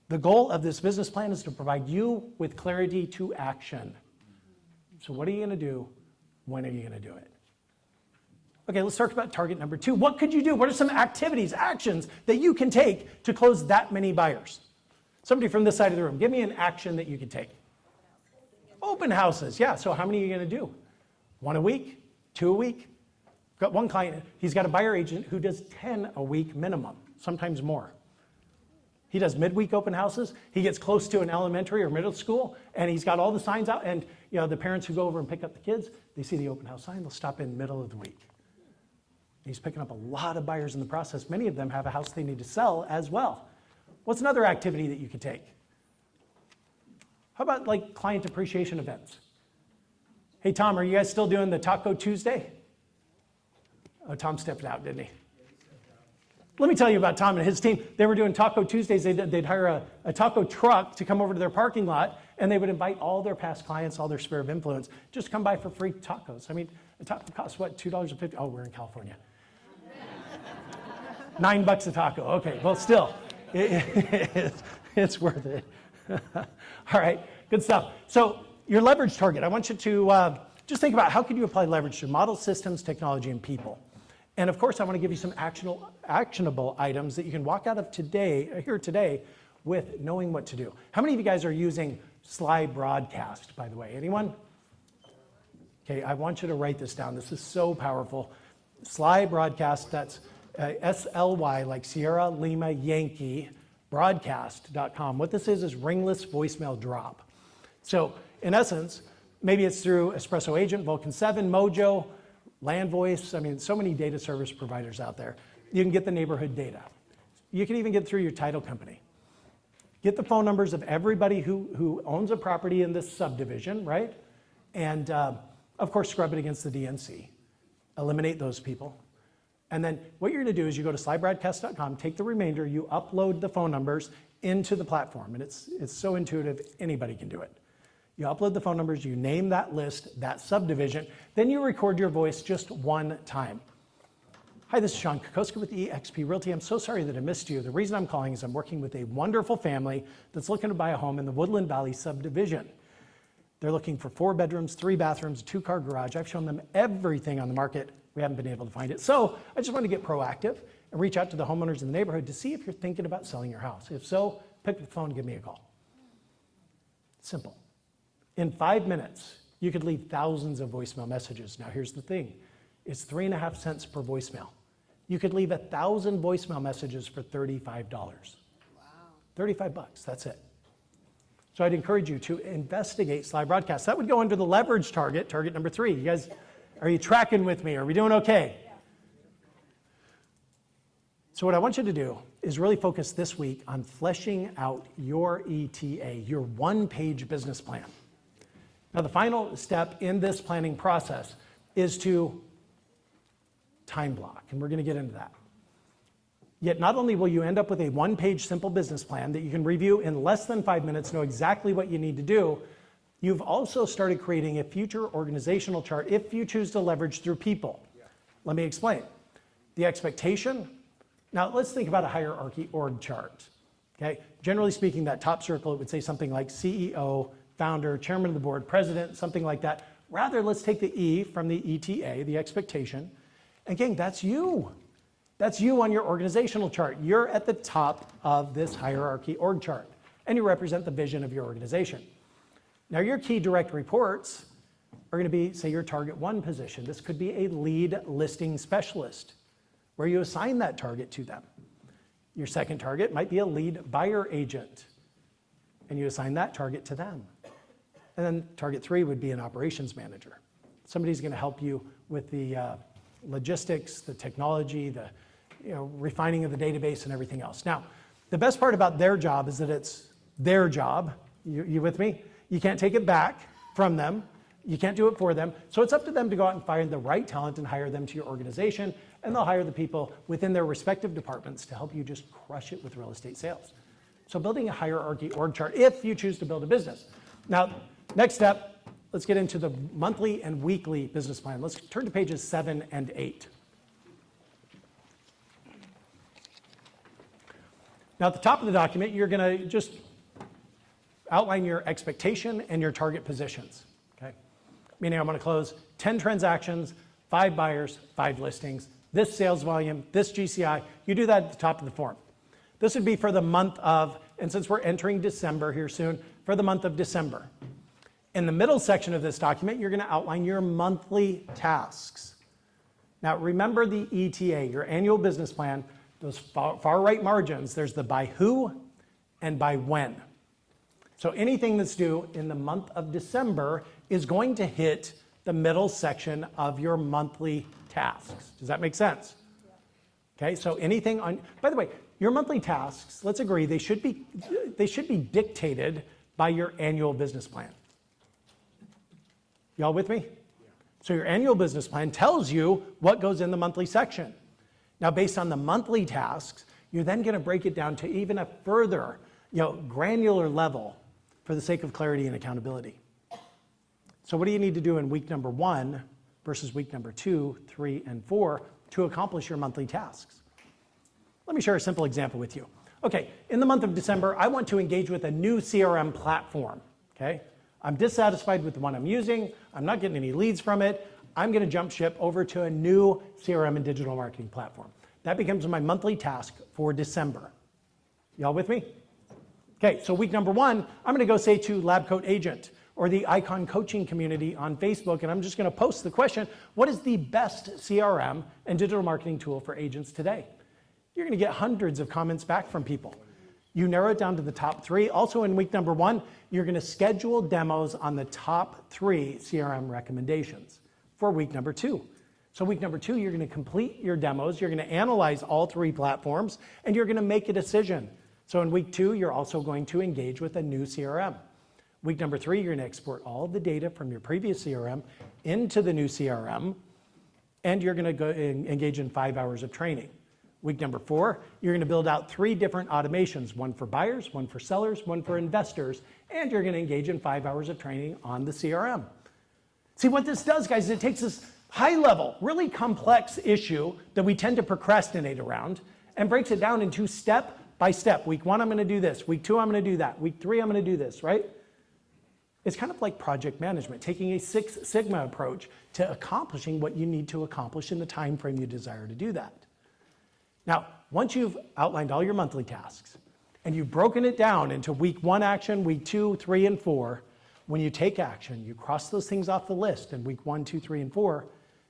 The goal of this business plan is to provide you with clarity to action. So what are you going to do? When are you going to do it? Okay, let's talk about target number 2. What could you do? What are some activities, actions that you can take to close that many buyers? Somebody from this side of the room, give me an action that you could take. Open houses, yeah. So how many are you going to do? 1 a week? 2 a week? Got one client, he's got a buyer agent who does 10 a week minimum, sometimes more. He does midweek open houses. He gets close to an elementary or middle school, and he's got all the signs out. And the parents who go over and pick up the kids, they see the open house sign, they'll stop in middle of the week. He's picking up a lot of buyers in the process. Many of them have a house they need to sell as well. What's another activity that you could take? How about like client appreciation events? Hey, Tom, are you guys still doing the Taco Tuesday? Oh, Tom stepped out, didn't he? Let me tell you about Tom and his team. They were doing Taco Tuesdays. They'd hire a taco truck to come over to their parking lot, and they would invite all their past clients, all their sphere of influence, just come by for free tacos. I mean, a taco costs what, $2.50? Oh, we're in California. $9 a taco. Okay, well, still, it's worth it. All right, good stuff. So your leverage target, I want you to just think about how can you apply leverage to model systems, technology, and people. And of course, I want to give you some actionable items that you can walk out of here today with knowing what to do. How many of you guys are using Sly Broadcast, by the way? Anyone? Okay, I want you to write this down. This is so powerful. Sly Broadcast, that's SLY, like Sierra Lima Yankee, broadcast.com. What this is ringless voicemail drop. So in essence, maybe it's through Espresso Agent, Vulcan 7, Mojo, Land Voice. I mean, so many data service providers out there. You can get the neighborhood data. You can even get through your title company. Get the phone numbers of everybody who owns a property in this subdivision, right? And of course, scrub it against the DNC. Eliminate those people. And then what you're gonna do is you go to slybroadcast.com, take the remainder, you upload the phone numbers into the platform. And it's so intuitive, anybody can do it. You upload the phone numbers, you name that list, that subdivision, then you record your voice just one time. Hi, this is Shon Kokoszka with eXp Realty. I'm so sorry that I missed you. The reason I'm calling is I'm working with a wonderful family that's looking to buy a home in the Woodland Valley subdivision. They're looking for 4 bedrooms, 3 bathrooms, a 2-car garage. I've shown them everything on the market. We haven't been able to find it. So I just want to get proactive and reach out to the homeowners in the neighborhood to see if you're thinking about selling your house. If so, pick up the phone and give me a call. Simple. In 5 minutes, you could leave thousands of voicemail messages. Now here's the thing. It's 3.5 cents per voicemail. You could leave 1,000 voicemail messages for $35. Wow. 35 bucks, that's it. So I'd encourage you to investigate Sly Broadcast. That would go under the leverage target number 3. You guys, are you tracking with me? Are we doing okay? Yeah. So what I want you to do is really focus this week on fleshing out your ETA, your one-page business plan. Now the final step in this planning process is to time block, and we're going to get into that. Yet not only will you end up with a one-page simple business plan that you can review in less than 5 minutes, know exactly what you need to do, you've also started creating a future organizational chart if you choose to leverage through people. Yeah. Let me explain. The expectation, now let's think about a hierarchy org chart. Okay? Generally speaking, that top circle, it would say something like CEO, founder, chairman of the board, president, something like that. Rather, let's take the E from the ETA, the expectation. Again, that's you. That's you on your organizational chart. You're at the top of this hierarchy org chart, and you represent the vision of your organization. Now, your key direct reports are going to be, say, your target 1 position. This could be a lead listing specialist, where you assign that target to them. Your second target might be a lead buyer agent, and you assign that target to them. And then target 3 would be an operations manager. Somebody's going to help you with the logistics, the technology, the refining of the database and everything else. Now, the best part about their job is that it's their job. You with me? You can't take it back from them. You can't do it for them. So it's up to them to go out and find the right talent and hire them to your organization, and they'll hire the people within their respective departments to help you just crush it with real estate sales. So building a hierarchy org chart if you choose to build a business. Now, next step, let's get into the monthly and weekly business plan. Let's turn to pages 7 and 8. Now, at the top of the document, you're going to just outline your expectation and your target positions. Okay? Meaning I'm going to close 10 transactions, 5 buyers, 5 listings, this sales volume, this GCI. You do that at the top of the form. This would be for the month of, and since we're entering December here soon, for the month of December. In the middle section of this document, you're going to outline your monthly tasks. Now, remember the ETA, your annual business plan, those far right margins, there's the by who and by when. So anything that's due in the month of December is going to hit the middle section of your monthly tasks. Does that make sense? Okay, so anything on, by the way, your monthly tasks, let's agree, they should be dictated by your annual business plan. Y'all with me? So your annual business plan tells you what goes in the monthly section. Now, based on the monthly tasks, you're then going to break it down to even a further, granular level for the sake of clarity and accountability. So what do you need to do in week number 1 versus week number 2, 3, and 4 to accomplish your monthly tasks? Let me share a simple example with you. Okay, in the month of December, I want to engage with a new CRM platform, okay? I'm dissatisfied with the one I'm using. I'm not getting any leads from it. I'm going to jump ship over to a new CRM and digital marketing platform. That becomes my monthly task for December. Y'all with me? Okay, so week number 1, I'm going to go say to Lab Coat Agent or the Icon Coaching community on Facebook, and I'm just going to post the question, what is the best CRM and digital marketing tool for agents today? You're going to get hundreds of comments back from people. You narrow it down to the top 3. Also in week number 1, you're going to schedule demos on the top 3 CRM recommendations for week number 2. So week number 2, you're going to complete your demos, you're going to analyze all 3 platforms, and you're going to make a decision. So in week 2, you're also going to engage with a new CRM. Week number 3, you're going to export all the data from your previous CRM into the new CRM, and you're going to go engage in 5 hours of training. Week number 4, you're going to build out 3 different automations, one for buyers, one for sellers, one for investors, and you're going to engage in 5 hours of training on the CRM. See, what this does, guys, is it takes this high-level, really complex issue that we tend to procrastinate around and breaks it down into step by step. Week 1, I'm going to do this. Week 2, I'm going to do that. Week 3, I'm going to do this, right? It's kind of like project management, taking a Six Sigma approach to accomplishing what you need to accomplish in the time frame you desire to do that. Now, once you've outlined all your monthly tasks and you've broken it down into week 1 action, week 2, 3, and 4, when you take action, you cross those things off the list in week 1, 2, 3, and 4,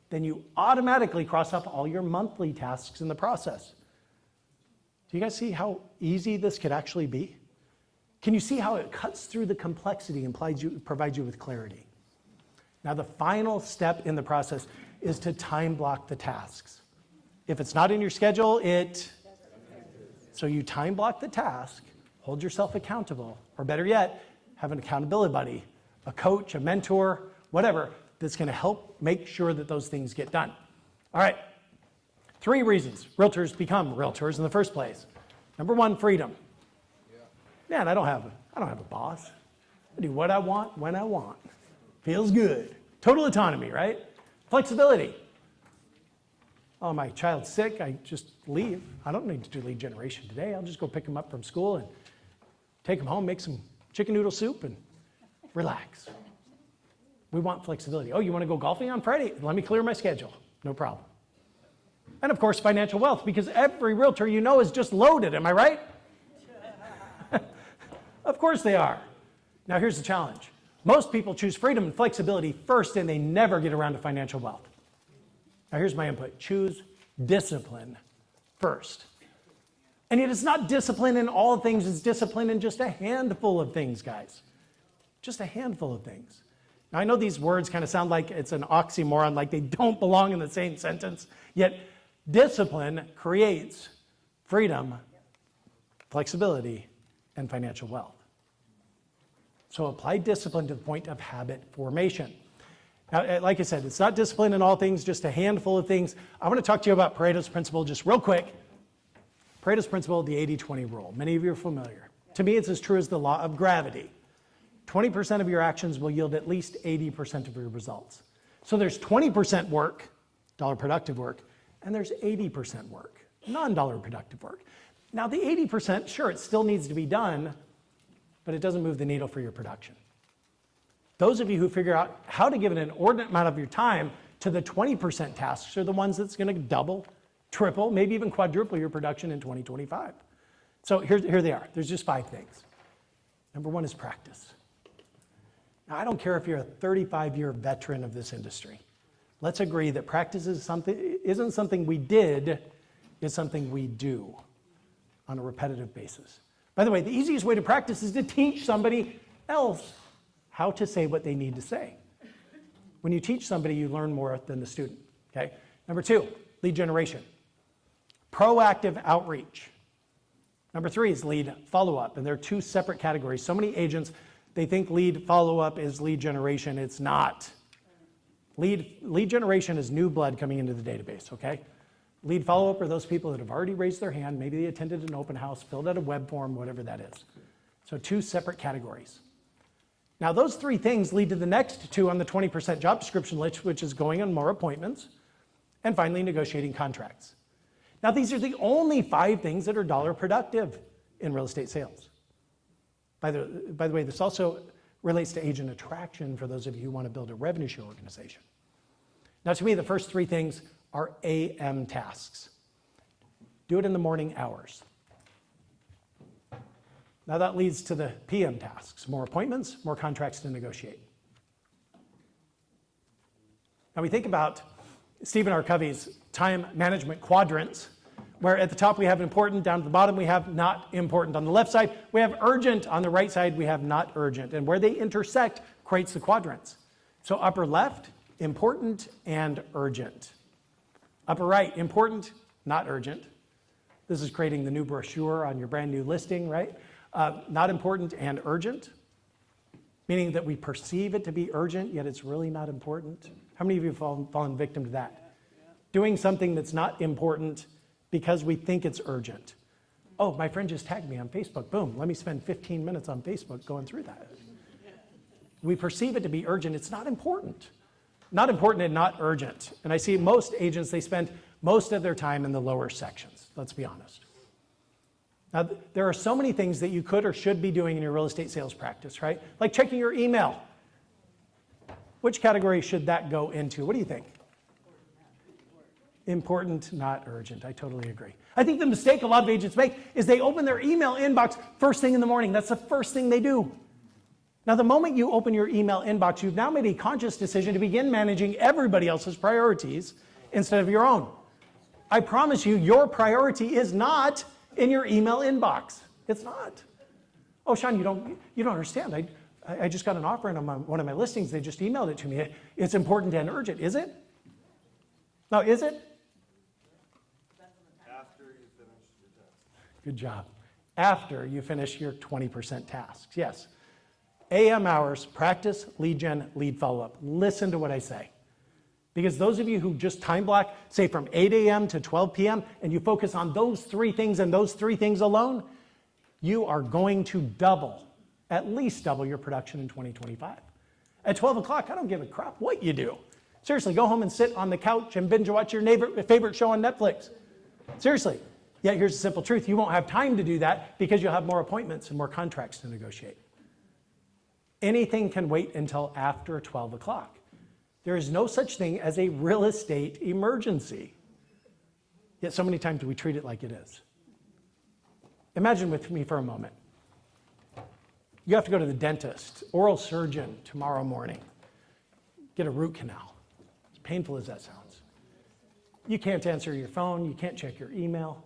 then you automatically cross off all your monthly tasks in the process. Do you guys see how easy this could actually be? Can you see how it cuts through the complexity and provides you with clarity? Now, the final step in the process is to time block the tasks. If it's not in your schedule, so you time block the task, hold yourself accountable, or better yet, have an accountability buddy, a coach, a mentor, whatever, that's going to help make sure that those things get done. All right, 3 reasons realtors become realtors in the first place. Number 1, freedom. Man, I don't have a boss. I do what I want, when I want. Feels good. Total autonomy, right? Flexibility. Oh, my child's sick, I just leave. I don't need to do lead generation today. I'll just go pick him up from school and take him home, make some chicken noodle soup, and relax. We want flexibility. Oh, you want to go golfing on Friday? Let me clear my schedule. No problem. And of course, financial wealth, because every realtor you know is just loaded, am I right? Of course they are. Now here's the challenge. Most people choose freedom and flexibility first, and they never get around to financial wealth. Now here's my input. Choose discipline first. And yet it's not discipline in all things, it's discipline in just a handful of things, guys. Just a handful of things. Now I know these words kind of sound like it's an oxymoron, like they don't belong in the same sentence, yet discipline creates freedom, flexibility, and financial wealth. So apply discipline to the point of habit formation. Now, like I said, it's not discipline in all things, just a handful of things. I want to talk to you about Pareto's principle just real quick. Pareto's principle, the 80-20 rule. Many of you are familiar. To me, it's as true as the law of gravity. 20% of your actions will yield at least 80% of your results. So there's 20% work, dollar productive work, and there's 80% work, non-dollar productive work. Now the 80%, sure, it still needs to be done, but it doesn't move the needle for your production. Those of you who figure out how to give an inordinate amount of your time to the 20% tasks are the ones that's going to double, triple, maybe even quadruple your production in 2025. So here they are. There's just 5 things. Number 1 is practice. Now, I don't care if you're a 35-year veteran of this industry. Let's agree that practice isn't something we did, it's something we do on a repetitive basis. By the way, the easiest way to practice is to teach somebody else how to say what they need to say. When you teach somebody, you learn more than the student, okay? Number 2, lead generation. Proactive outreach. Number 3 is lead follow-up, and there are 2 separate categories. So many agents, they think lead follow-up is lead generation. It's not. Lead generation is new blood coming into the database, okay? Lead follow-up are those people that have already raised their hand, maybe they attended an open house, filled out a web form, whatever that is. So 2 separate categories. Now those 3 things lead to the next 2 on the 20% job description list, which is going on more appointments, and finally negotiating contracts. Now these are the only 5 things that are dollar productive in real estate sales. By the way, this also relates to agent attraction for those of you who want to build a revenue share organization. Now to me, the first 3 things are AM tasks. Do it in the morning hours. Now that leads to the PM tasks, more appointments, more contracts to negotiate. Now we think about Stephen R. Covey's time management quadrants, where at the top we have important, down at the bottom we have not important. On the left side, we have urgent. On the right side, we have not urgent. And where they intersect creates the quadrants. So upper left, important and urgent. Upper right, important, not urgent. This is creating the new brochure on your brand new listing, right? Not important and urgent, meaning that we perceive it to be urgent, yet it's really not important. How many of you have fallen victim to that? Doing something that's not important because we think it's urgent. Oh, my friend just tagged me on Facebook. Boom, let me spend 15 minutes on Facebook going through that. We perceive it to be urgent. It's not important. Not important and not urgent. And I see most agents, they spend most of their time in the lower sections, let's be honest. Now, there are so many things that you could or should be doing in your real estate sales practice, right? Like checking your email. Which category should that go into? What do you think? Important, not urgent. I totally agree. I think the mistake a lot of agents make is they open their email inbox first thing in the morning. That's the first thing they do. Now, the moment you open your email inbox, you've now made a conscious decision to begin managing everybody else's priorities instead of your own. I promise you, your priority is not in your email inbox. It's not. Oh, Shon, you don't understand. I just got an offer on one of my listings. They just emailed it to me. It's important and urgent. Is it? No, is it? After you finish your test. Good job. After you finish your 20% tasks. Yes. AM hours, practice, lead gen, lead follow-up. Listen to what I say. Because those of you who just time block, say from 8 a.m. to 12 p.m., and you focus on those three things and those three things alone, you are going to double, at least double your production in 2025. At 12 o'clock, I don't give a crap what you do. Seriously, go home and sit on the couch and binge watch your favorite show on Netflix. Seriously. Yet here's the simple truth. You won't have time to do that because you'll have more appointments and more contracts to negotiate. Anything can wait until after 12 o'clock. There is no such thing as a real estate emergency. Yet so many times we treat it like it is. Imagine with me for a moment. You have to go to the dentist, oral surgeon tomorrow morning, get a root canal. As painful as that sounds. You can't answer your phone, you can't check your email,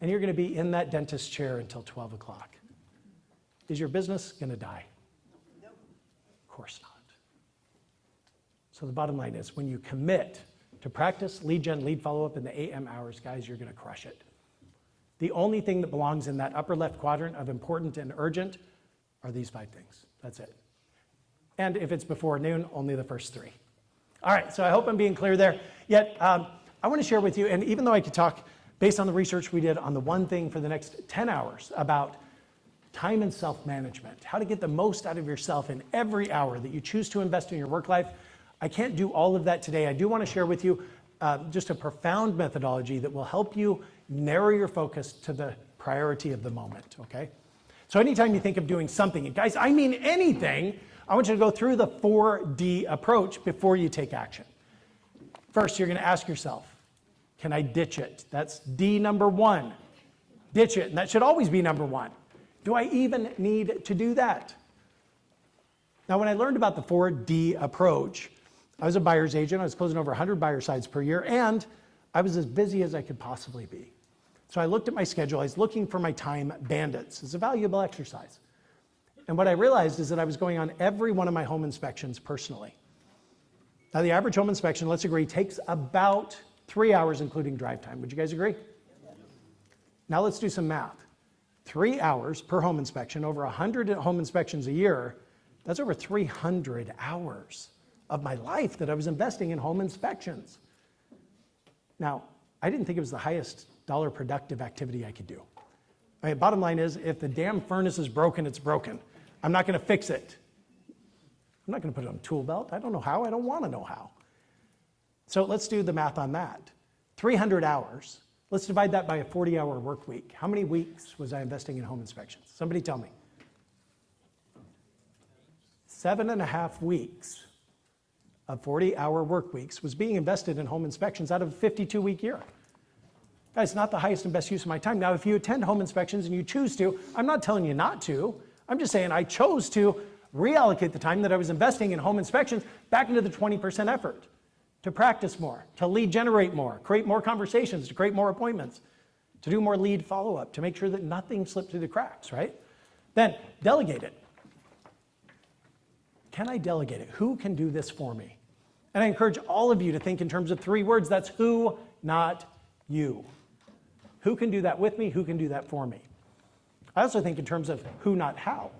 and you're going to be in that dentist chair until 12 o'clock. Is your business going to die? Of course not. So the bottom line is when you commit to practice, lead gen, lead follow-up in the AM hours, guys, you're going to crush it. The only thing that belongs in that upper left quadrant of important and urgent are these 5 things. That's it. And if it's before noon, only the first 3. All right, so I hope I'm being clear there. Yet, I want to share with you, and even though I could talk based on the research we did on the one thing for the next 10 hours about time and self-management, how to get the most out of yourself in every hour that you choose to invest in your work life, I can't do all of that today. I do want to share with you just a profound methodology that will help you narrow your focus to the priority of the moment, okay? So anytime you think of doing something, and guys, I mean anything, I want you to go through the 4D approach before you take action. First, you're going to ask yourself, can I ditch it? That's D number 1. Ditch it, and that should always be number 1. Do I even need to do that? Now, when I learned about the 4D approach, I was a buyer's agent. I was closing over 100 buyer sides per year, and I was as busy as I could possibly be. So I looked at my schedule. I was looking for my time bandits. It's a valuable exercise. And what I realized is that I was going on every one of my home inspections personally. Now, the average home inspection, let's agree, takes about 3 hours, including drive time. Would you guys agree? Now let's do some math. 3 hours per home inspection, over 100 home inspections a year, that's over 300 hours of my life that I was investing in home inspections. Now, I didn't think it was the highest dollar productive activity I could do. My bottom line is, if the damn furnace is broken, it's broken. I'm not going to fix it. I'm not going to put it on a tool belt. I don't know how. I don't want to know how. So let's do the math on that. 300 hours. Let's divide that by a 40-hour work week. How many weeks was I investing in home inspections? Somebody tell me. 7.5 weeks of 40-hour work weeks was being invested in home inspections out of a 52-week year. That's not the highest and best use of my time. Now, if you attend home inspections and you choose to, I'm not telling you not to. I'm just saying I chose to reallocate the time that I was investing in home inspections back into the 20% effort, to practice more, to lead generate more, create more conversations, to create more appointments, to do more lead follow-up, to make sure that nothing slipped through the cracks, right? Then delegate it. Can I delegate it? Who can do this for me? And I encourage all of you to think in terms of 3 words. That's who, not you. Who can do that with me? Who can do that for me? I also think in terms of who, not how.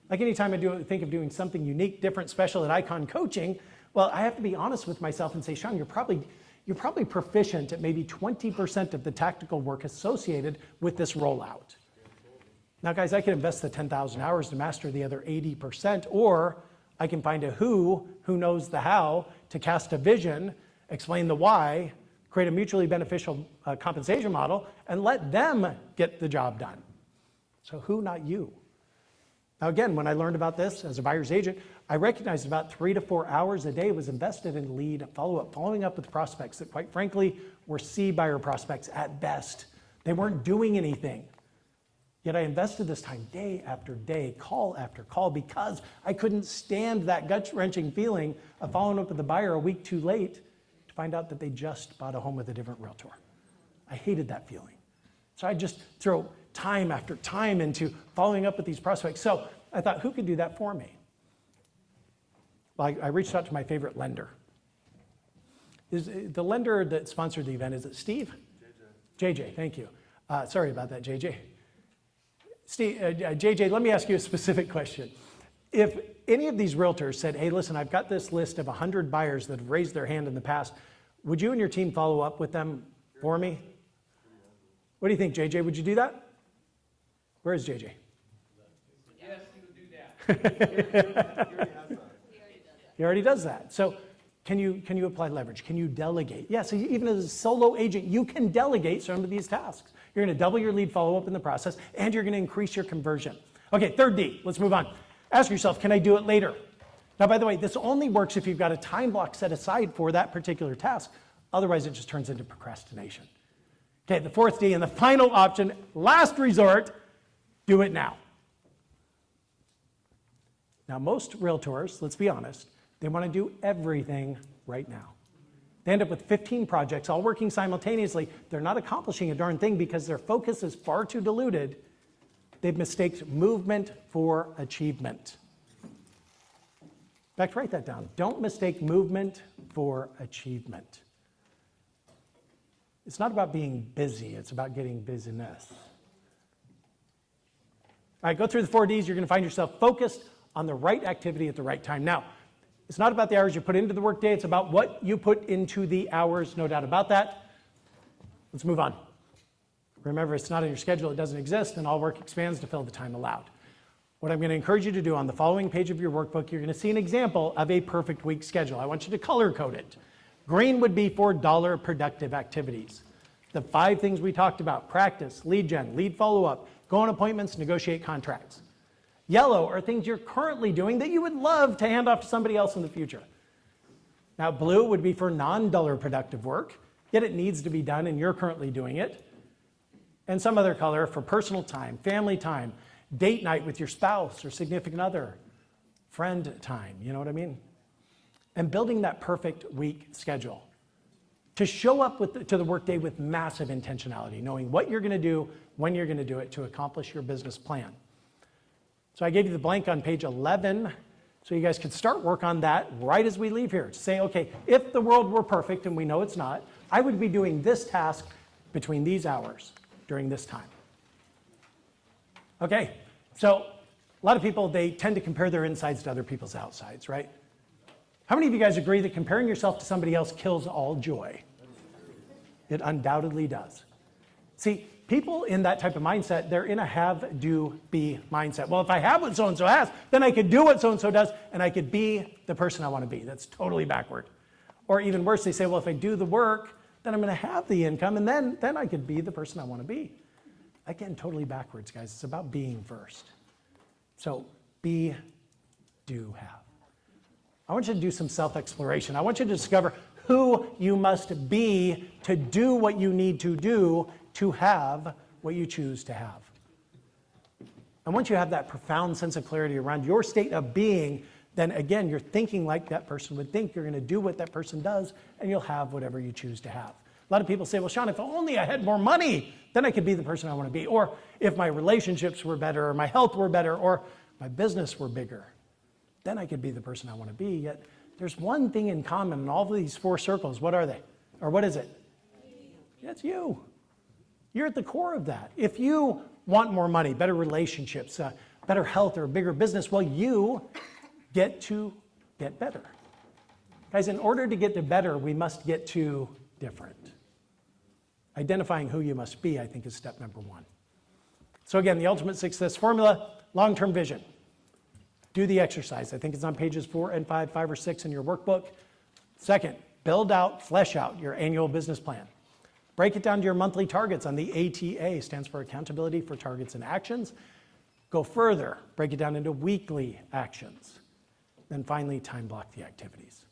Like anytime I think of doing something unique, different, special at Icon Coaching, well, I have to be honest with myself and say, Shon, you're probably proficient at maybe 20% of the tactical work associated with this rollout. Now, guys, I can invest the 10,000 hours to master the other 80%, or I can find a who knows the how, to cast a vision, explain the why, create a mutually beneficial compensation model, and let them get the job done. So who, not you. Now, again, when I learned about this as a buyer's agent, I recognized about 3 to 4 hours a day was invested in lead follow-up, following up with prospects that, quite frankly, were C buyer prospects at best. They weren't doing anything. Yet I invested this time day after day, call after call, because I couldn't stand that gut-wrenching feeling of following up with the buyer a week too late to find out that they just bought a home with a different realtor. I hated that feeling. So I just throw time after time into following up with these prospects. So I thought, who could do that for me? Well, I reached out to my favorite lender. Is the lender that sponsored the event, is it Steve? JJ, thank you. Sorry about that, JJ. Steve, JJ, let me ask you a specific question. If any of these realtors said, hey, listen, I've got this list of 100 buyers that have raised their hand in the past, would you and your team follow up with them for me? What do you think, JJ? Would you do that? Where is JJ? Yes, he would do that. He already does that. So can you apply leverage? Can you delegate? Yes, even as a solo agent, you can delegate some of these tasks. You're going to double your lead follow-up in the process, and you're going to increase your conversion. Okay, third D, let's move on. Ask yourself, can I do it later? Now, by the way, this only works if you've got a time block set aside for that particular task. Otherwise, it just turns into procrastination. Okay, the fourth D and the final option, last resort, do it now. Now, most realtors, let's be honest, they want to do everything right now. They end up with 15 projects all working simultaneously. They're not accomplishing a darn thing because their focus is far too diluted. They've mistaken movement for achievement. In fact, write that down. Don't mistake movement for achievement. It's not about being busy, it's about getting busyness. All right, go through the 4 Ds. You're going to find yourself focused on the right activity at the right time. Now, it's not about the hours you put into the workday, it's about what you put into the hours, no doubt about that. Let's move on. Remember, it's not in your schedule, it doesn't exist, and all work expands to fill the time allowed. What I'm going to encourage you to do on the following page of your workbook, you're going to see an example of a perfect week schedule. I want you to color code it. Green would be for dollar productive activities. The 5 things we talked about: practice, lead gen, lead follow-up, go on appointments, negotiate contracts. Yellow are things you're currently doing that you would love to hand off to somebody else in the future. Now, blue would be for non-dollar productive work, yet it needs to be done and you're currently doing it. And some other color for personal time, family time, date night with your spouse or significant other, friend time, you know what I mean? And building that perfect week schedule to show up to the workday with massive intentionality, knowing what you're going to do, when you're going to do it to accomplish your business plan. So I gave you the blank on page 11, so you guys could start work on that right as we leave here. To say, okay, if the world were perfect, and we know it's not, I would be doing this task between these hours during this time. Okay, so a lot of people, they tend to compare their insides to other people's outsides, right? How many of you guys agree that comparing yourself to somebody else kills all joy? It undoubtedly does. See, people in that type of mindset, they're in a have, do, be mindset. Well, if I have what so-and-so has, then I could do what so-and-so does, and I could be the person I want to be. That's totally backward. Or even worse, they say, well, if I do the work, then I'm going to have the income, and then I could be the person I want to be. Again, totally backwards, guys. It's about being first. So be, do, have. I want you to do some self-exploration. I want you to discover who you must be to do what you need to do to have what you choose to have. And once you have that profound sense of clarity around your state of being, then again, you're thinking like that person would think. You're going to do what that person does, and you'll have whatever you choose to have. A lot of people say, well, Shon, if only I had more money, then I could be the person I want to be. Or if my relationships were better, or my health were better, or my business were bigger, then I could be the person I want to be. Yet there's one thing in common in all of these 4 circles. What are they? Or what is it? Yeah, it's you. You're at the core of that. If you want more money, better relationships, better health, or a bigger business, well, you get to get better. Guys, in order to get to better, we must get to different. Identifying who you must be, I think, is step number one. So again, the ultimate success formula, long-term vision. Do the exercise. I think it's on pages 4 and 5 or 6 in your workbook. Second, build out, flesh out your annual business plan. Break it down to your monthly targets on the ATA, stands for Accountability for Targets and Actions. Go further, break it down into weekly actions. Then finally, time block the activities.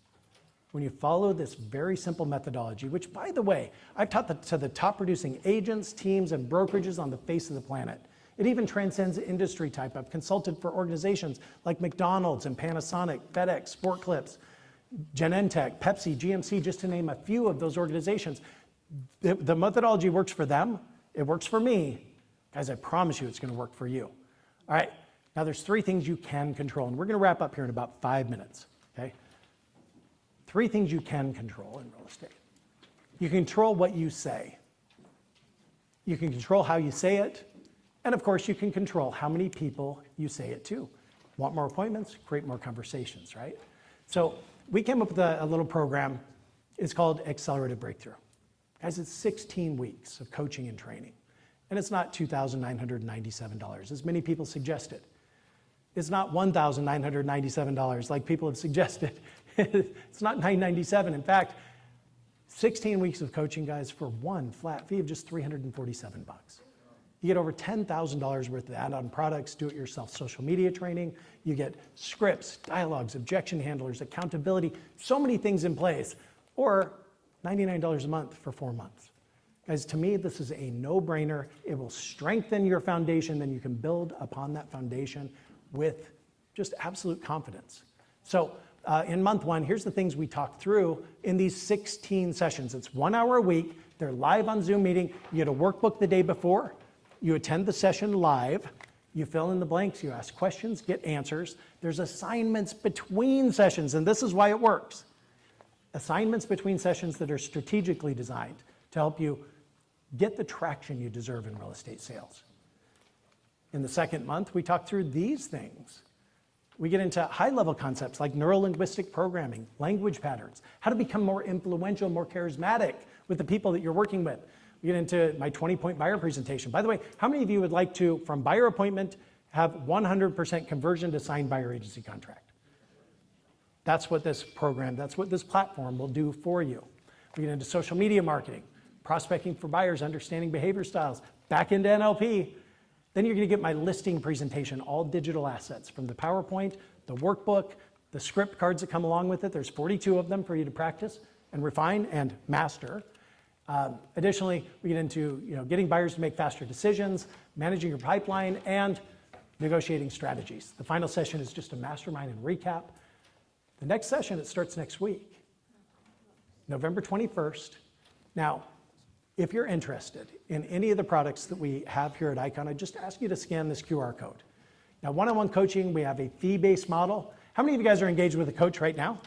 When you follow this very simple methodology, which, by the way, I've taught to the top producing agents, teams, and brokerages on the face of the planet. It even transcends industry type. I've consulted for organizations like McDonald's and Panasonic, FedEx, Sport Clips, Genentech, Pepsi, GMC, just to name a few of those organizations. The methodology works for them. It works for me. Guys, I promise you it's going to work for you. All right, now there's 3 things you can control, and we're going to wrap up here in about 5 minutes, okay? 3 things you can control in real estate. You can control what you say. You can control how you say it. And of course, you can control how many people you say it to. Want more appointments? Create more conversations, right? So we came up with a little program. It's called Accelerated Breakthrough. Guys, it's 16 weeks of coaching and training. And it's not $2,997, as many people suggested. It's not $1,997 like people have suggested. It's not $997. In fact, 16 weeks of coaching, guys, for one flat fee of just $347. You get over $10,000 worth of add-on products, do-it-yourself social media training. You get scripts, dialogues, objection handlers, accountability, so many things in place, or $99 a month for 4 months. Guys, to me, this is a no-brainer. It will strengthen your foundation, then you can build upon that foundation with just absolute confidence. So in month 1, here's the things we talked through in these 16 sessions. It's 1 hour a week. They're live on Zoom meeting. You get a workbook the day before. You attend the session live. You fill in the blanks. You ask questions, get answers. There's assignments between sessions, and this is why it works. Assignments between sessions that are strategically designed to help you get the traction you deserve in real estate sales. In the second month, we talk through these things. We get into high-level concepts like neuro-linguistic programming, language patterns, how to become more influential, more charismatic with the people that you're working with. We get into my 20-point buyer presentation. By the way, how many of you would like to, from buyer appointment, have 100% conversion to signed buyer agency contract? That's what this program, that's what this platform will do for you. We get into social media marketing, prospecting for buyers, understanding behavior styles, back into NLP. Then you're going to get my listing presentation, all digital assets, from the PowerPoint, the workbook, the script cards that come along with it. There's 42 of them for you to practice and refine and master. Additionally, we get into getting buyers to make faster decisions, managing your pipeline, and negotiating strategies. The final session is just a mastermind and recap. The next session, it starts next week, November 21st. Now, if you're interested in any of the products that we have here at Icon, I just ask you to scan this QR code. Now, one-on-one coaching, we have a fee-based model. How many of you guys are engaged with a coach right now?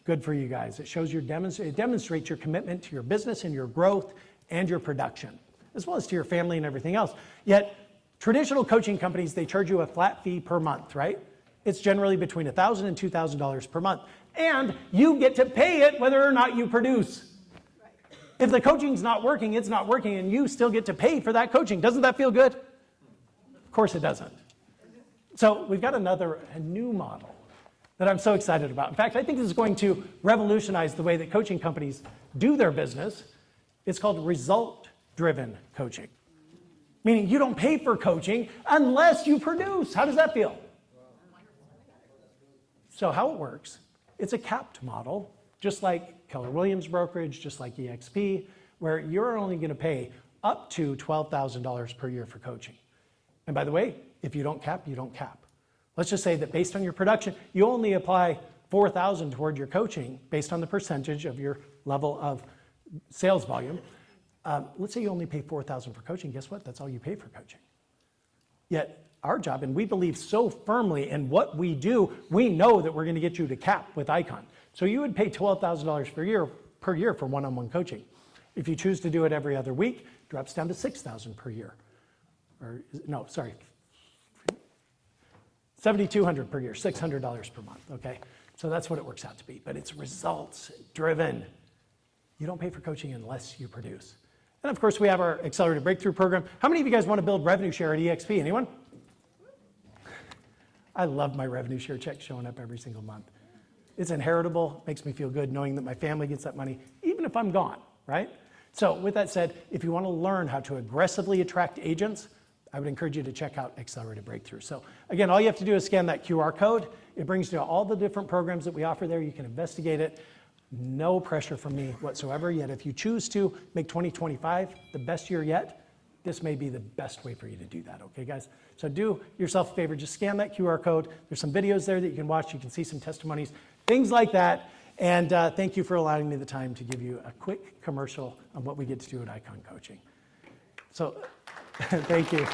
Good for you guys. It shows it demonstrates your commitment to your business and your growth and your production, as well as to your family and everything else. Yet, traditional coaching companies, they charge you a flat fee per month, right? It's generally between $1,000 and $2,000 per month. And you get to pay it whether or not you produce. If the coaching's not working, it's not working, and you still get to pay for that coaching. Doesn't that feel good? Of course it doesn't. So we've got a new model that I'm so excited about. In fact, I think this is going to revolutionize the way that coaching companies do their business. It's called result-driven coaching, meaning you don't pay for coaching unless you produce. How does that feel? So how it works, it's a capped model, just like Keller Williams brokerage, just like EXP, where you're only going to pay up to $12,000 per year for coaching. And by the way, if you don't cap, you don't cap. Let's just say that based on your production, you only apply $4,000 toward your coaching based on the percentage of your level of sales volume. Let's say you only pay $4,000 for coaching. Guess what? That's all you pay for coaching. Yet our job, and we believe so firmly in what we do, we know that we're going to get you to cap with Icon. So you would pay $12,000 per year for one-on-one coaching. If you choose to do it every other week, it drops down to $6,000 per year. Or, no, sorry, $7,200 per year, $600 per month, okay? So that's what it works out to be, but it's results driven. You don't pay for coaching unless you produce. And of course, we have our Accelerated Breakthrough Program. How many of you guys want to build revenue share at EXP? Anyone? I love my revenue share check showing up every single month. It's inheritable, makes me feel good knowing that my family gets that money, even if I'm gone, right? So with that said, if you want to learn how to aggressively attract agents, I would encourage you to check out Accelerated Breakthrough. So again, all you have to do is scan that QR code. It brings you to all the different programs that we offer there. You can investigate it. No pressure from me whatsoever. Yet if you choose to make 2025 the best year yet, this may be the best way for you to do that, okay, guys? So do yourself a favor, just scan that QR code. There's some videos there that you can watch. You can see some testimonies, things like that. And thank you for allowing me the time to give you a quick commercial on what we get to do at Icon Coaching. So thank you.